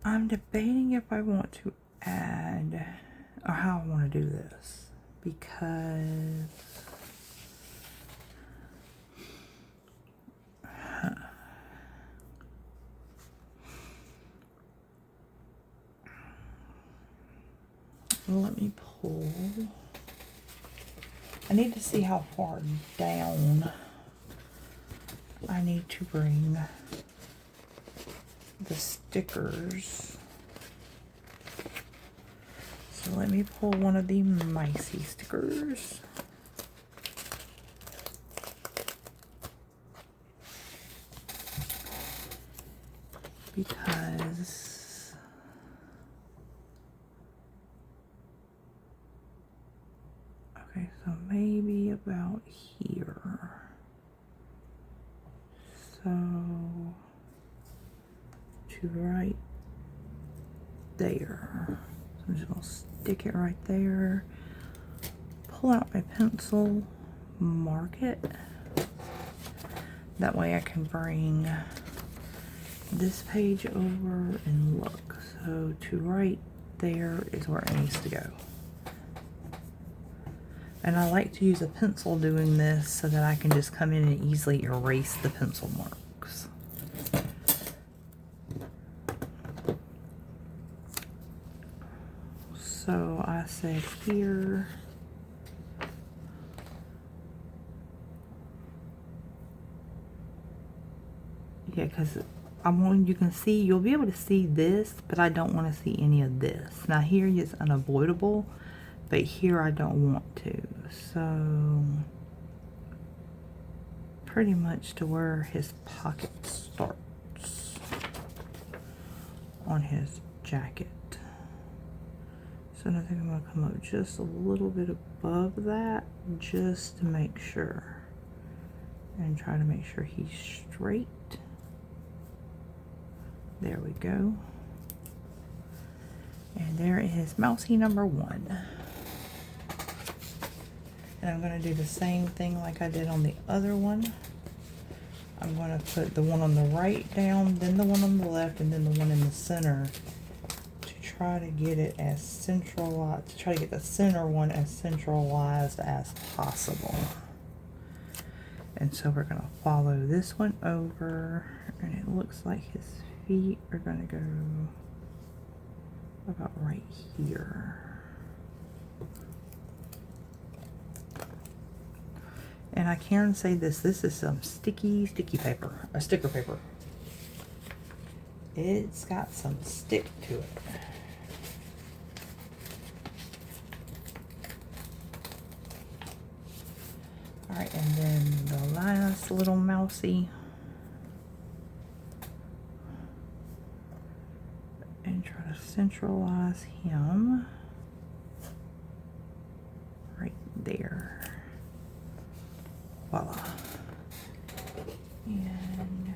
I'm debating if I want to add, or how I want to do this, because let me pull. I need to see how far down I need to bring the stickers. So let me pull one of the Micey stickers. Because okay, so maybe about here. So to right there. So I'm just gonna stick it right there. Pull out my pencil, mark it. That way I can bring this page over and look. So to right there is where it needs to go. And I like to use a pencil doing this so that I can just come in and easily erase the pencil marks. So I said here, yeah, because I want, you can see, you'll be able to see this, but I don't want to see any of this. Now here is unavoidable, but here I don't want to. So pretty much to where his pocket starts on his jacket. So I think I'm going to come up just a little bit above that, just to make sure and try to make sure he's straight. There we go. And there is Mousy number 1. And I'm going to do the same thing like I did on the other one. I'm going to put the one on the right down, then the one on the left, and then the one in the center to try to get it as centralized, to try to get the center one as centralized as possible. And so we're going to follow this one over, and it looks like his feet are going to go about right here. And I can say this is some sticky paper, a sticker paper. It's got some stick to it. Alright, and then the last little mousy. And try to centralize him right there. Voila. And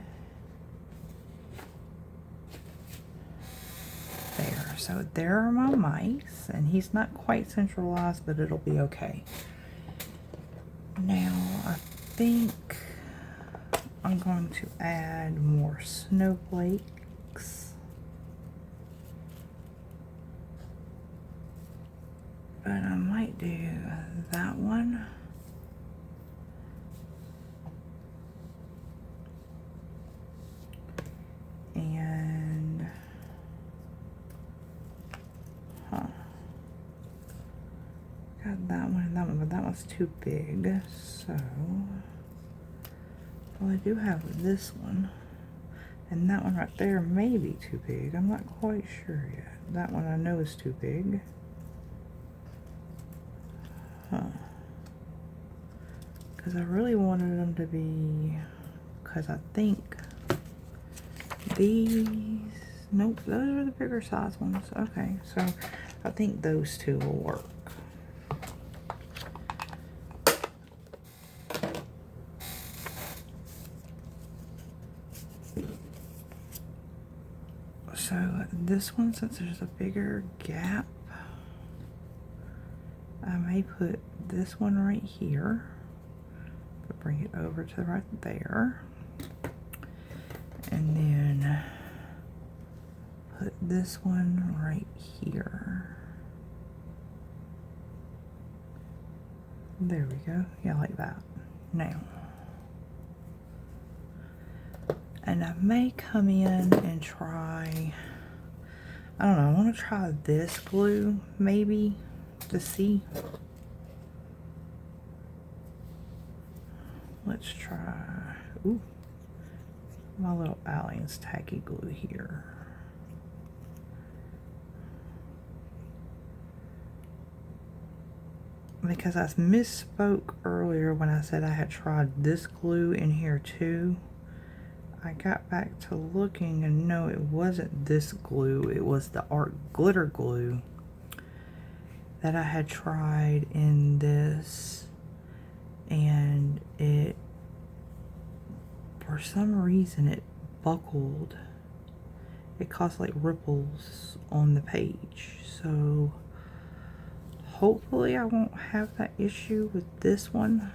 there. So there are my mice, and he's not quite centralized, but it'll be okay. Now I think I'm going to add more snowflakes. But I might do that one. And got that one and that one, but that one's too big. So, well, I do have this one, and that one right there may be too big. I'm not quite sure yet. That one I know is too big. Because I really wanted them to be, because I think these, nope, those are the bigger size ones. Okay, so I think those two will work. So this one, since there's a bigger gap, I may put this one right here, but bring it over to right there, and then put this one right here. There we go. Yeah, like that. Now, and I may come in and try, I don't know, I want to try this glue maybe to see. Let's try, ooh, my little Alliance tacky glue here. Because I misspoke earlier when I said I had tried this glue in here too. I got back to looking and no, it wasn't this glue. It was the art glitter glue that I had tried in this, and it, for some reason, it buckled. It caused like ripples on the page. So hopefully I won't have that issue with this one.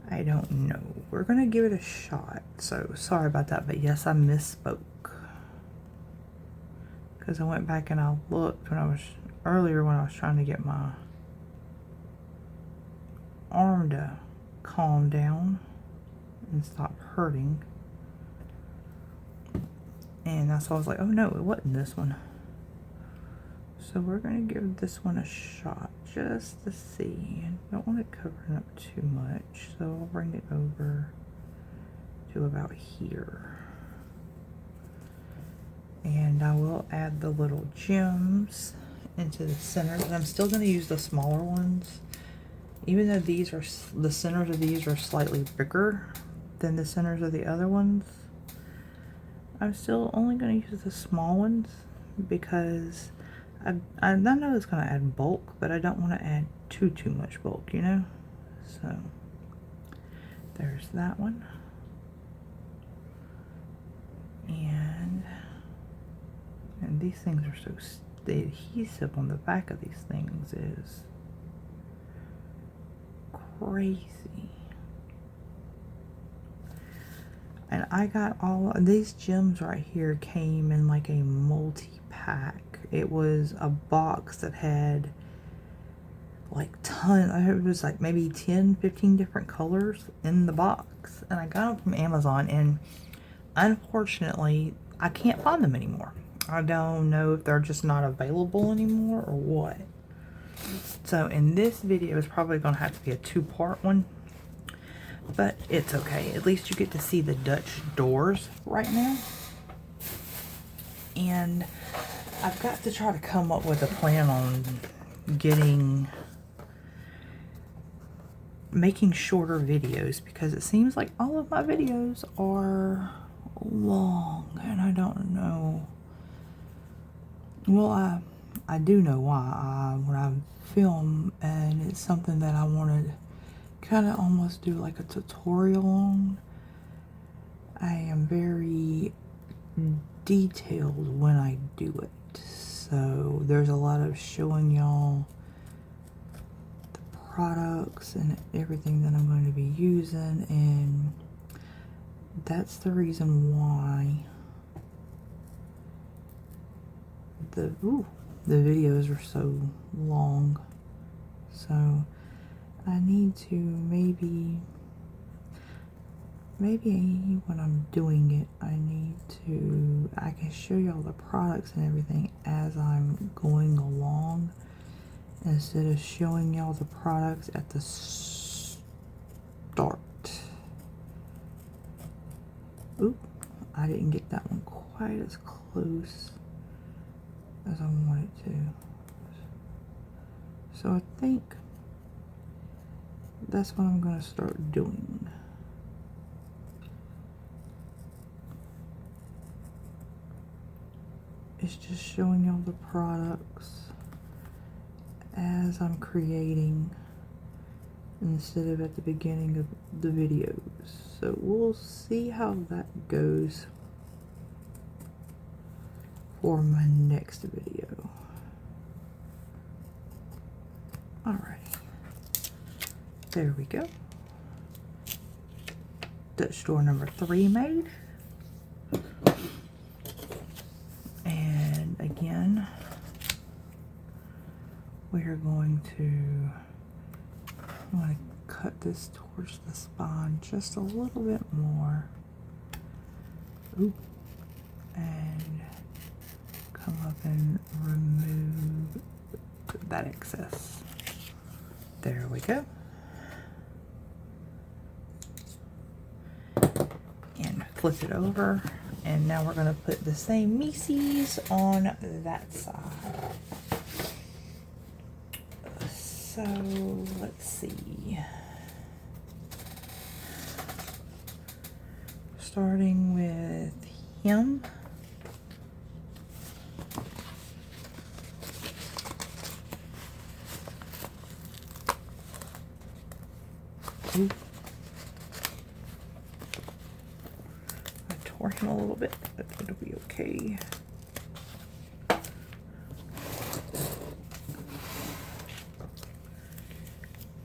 I don't know. We're gonna give it a shot. So sorry about that, but yes, I misspoke. Because I went back and I looked when I was earlier when I was trying to get my arm to calm down and stop hurting. And that's why I was like, oh no, it wasn't this one. So we're going to give this one a shot just to see. I don't want it covering up too much, so I'll bring it over to about here. And I will add the little gems into the center, and I'm still going to use the smaller ones. Even though these are, the centers of these are slightly bigger than the centers of the other ones, I'm still only going to use the small ones because I know it's going to add bulk, but I don't want to add too much bulk, you know? So There's that one. And these things are so, the adhesive on the back of these things is crazy. And I got all of these gems right here came in like a multi-pack. It was a box that had like it was like maybe 10, 15 different colors in the box. And I got them from Amazon, and unfortunately, I can't find them anymore. I don't know if they're just not available anymore or what. So in this video, it's probably going to have to be a two-part one. But it's okay. At least you get to see the Dutch doors right now. And I've got to try to come up with a plan on making shorter videos, because it seems like all of my videos are long, and I don't know. Well, I do know why. When I film, and it's something that I want to kind of almost do like a tutorial on, I am very detailed when I do it. So there's a lot of showing y'all the products and everything that I'm going to be using, and that's the reason why the videos are so long. So I need to maybe when I'm doing it, I can show y'all the products and everything as I'm going along, instead of showing y'all the products at the start. Oop, I didn't get that one quite as close as I wanted to. So I think that's what I'm going to start doing. It's just showing y'all the products as I'm creating, instead of at the beginning of the videos. So we'll see how that goes for my next video. Alright, there we go. Dutch door number 3 made. And again, we're going to, I'm going to cut this towards the spine just a little bit more. Oop. And come up and remove that excess. There we go. And flip it over. And now we're going to put the same Mises on that side. So let's see. Starting with him. Ooh. I tore him a little bit, but it'll be okay.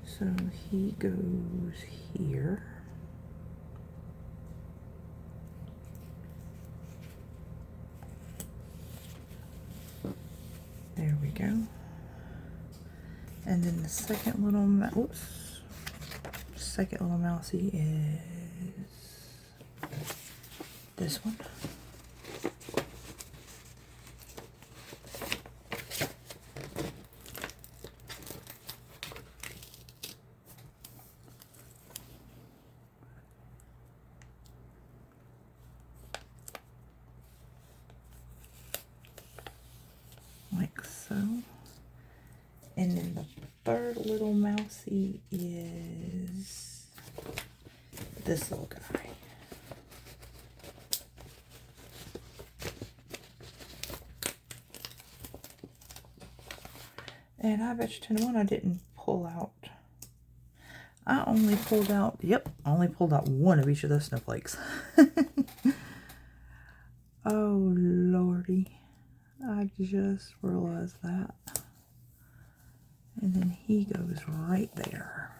So he goes here. There we go. And then the second little mousey is this one. Like so. And then the third little mousey is this little guy. And I bet you 10 to 1 I didn't pull out. I only pulled out, yep, I only pulled out one of each of those snowflakes. Oh, Lordy. I just realized that. And then he goes right there.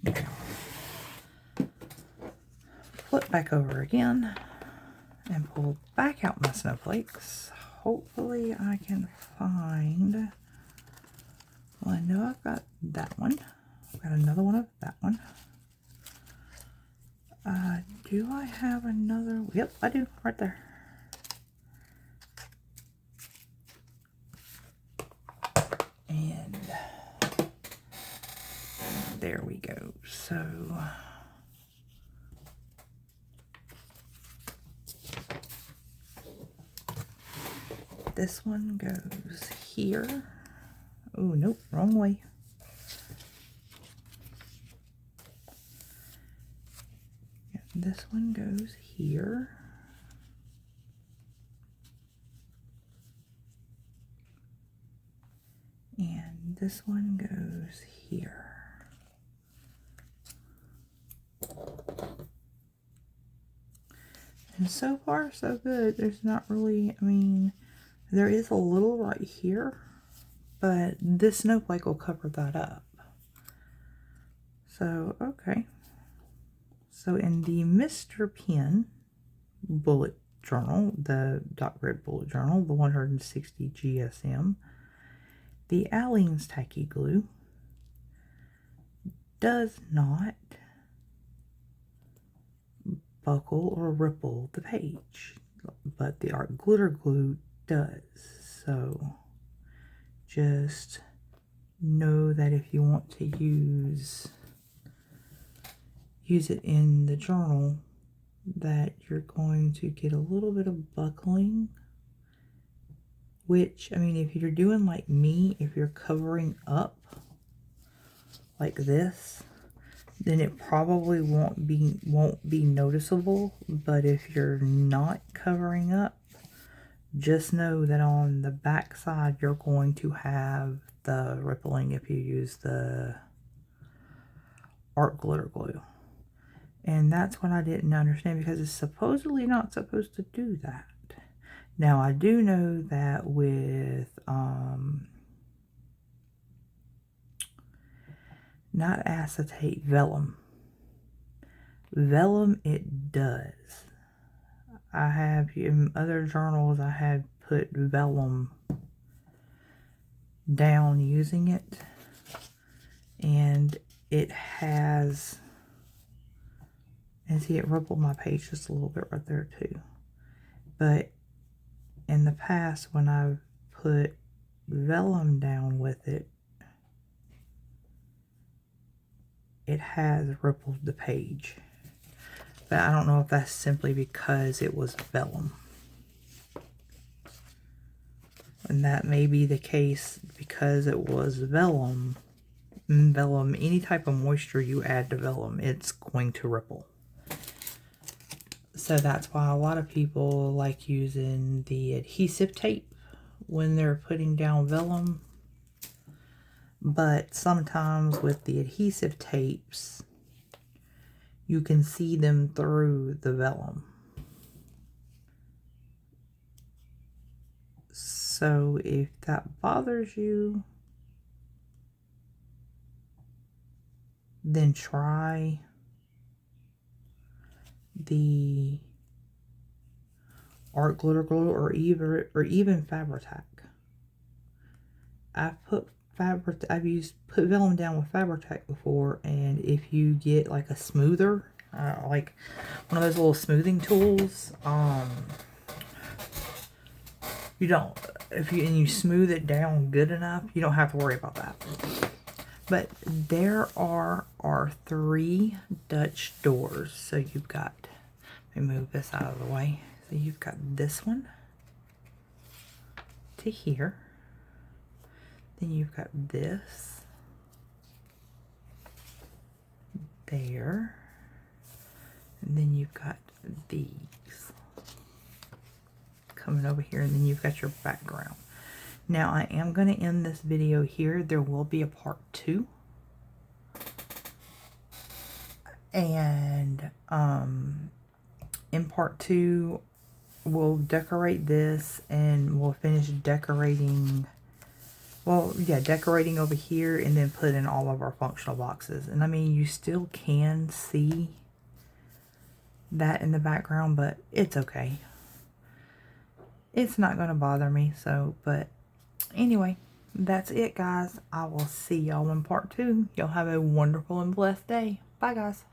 Now, flip back over again and pull back out my snowflakes. Hopefully I can find, well, I know I've got that one. I've got another one of that one. Do I have another? Yep, I do, right there. And there we go. So this one goes here. Oh, nope, wrong way. And this one goes here. And this one goes here. And so far, so good. There's not really, I mean, there is a little right here, but this snowflake will cover that up. So, okay. So in the Mr. Pen bullet journal, the dot grid bullet journal, the 160 GSM, the Aleene's tacky glue does not buckle or ripple the page, but the art glitter glue does. So just know that if you want to use it in the journal, that you're going to get a little bit of buckling, which, I mean, if you're doing like me, if you're covering up like this, then it probably won't be noticeable. But if you're not covering up, just know that on the back side you're going to have the rippling if you use the art glitter glue. And that's what I didn't understand, because it's supposedly not supposed to do that. Now I do know that with not acetate, vellum it does. I have in other journals, I have put vellum down using it, and it has, and see, it rippled my page just a little bit right there too. But in the past, when I've put vellum down with it, it has rippled the page. But I don't know if that's simply because it was vellum. And that may be the case because it was vellum. Vellum, any type of moisture you add to vellum, it's going to ripple. So that's why a lot of people like using the adhesive tape when they're putting down vellum. But sometimes with the adhesive tapes, you can see them through the vellum. So if that bothers you, then try the art glitter glue or even Fabri-Tac. I've put vellum down with Fabri-Tac before, and if you get like a smoother, like one of those little smoothing tools, if you smooth it down good enough, you don't have to worry about that. But there are our 3 Dutch doors. So you've got, let me move this out of the way. So you've got this one to here. Then you've got this there. And then you've got these coming over here. And then you've got your background. Now I am going to end this video here. There will be a part 2. And in part 2, we'll decorate this, and we'll finish decorating, well, yeah, decorating over here, and then put in all of our functional boxes. And I mean, you still can see that in the background, but it's okay. It's not going to bother me, so, but anyway, that's it, guys. I will see y'all in part 2. Y'all have a wonderful and blessed day. Bye, guys.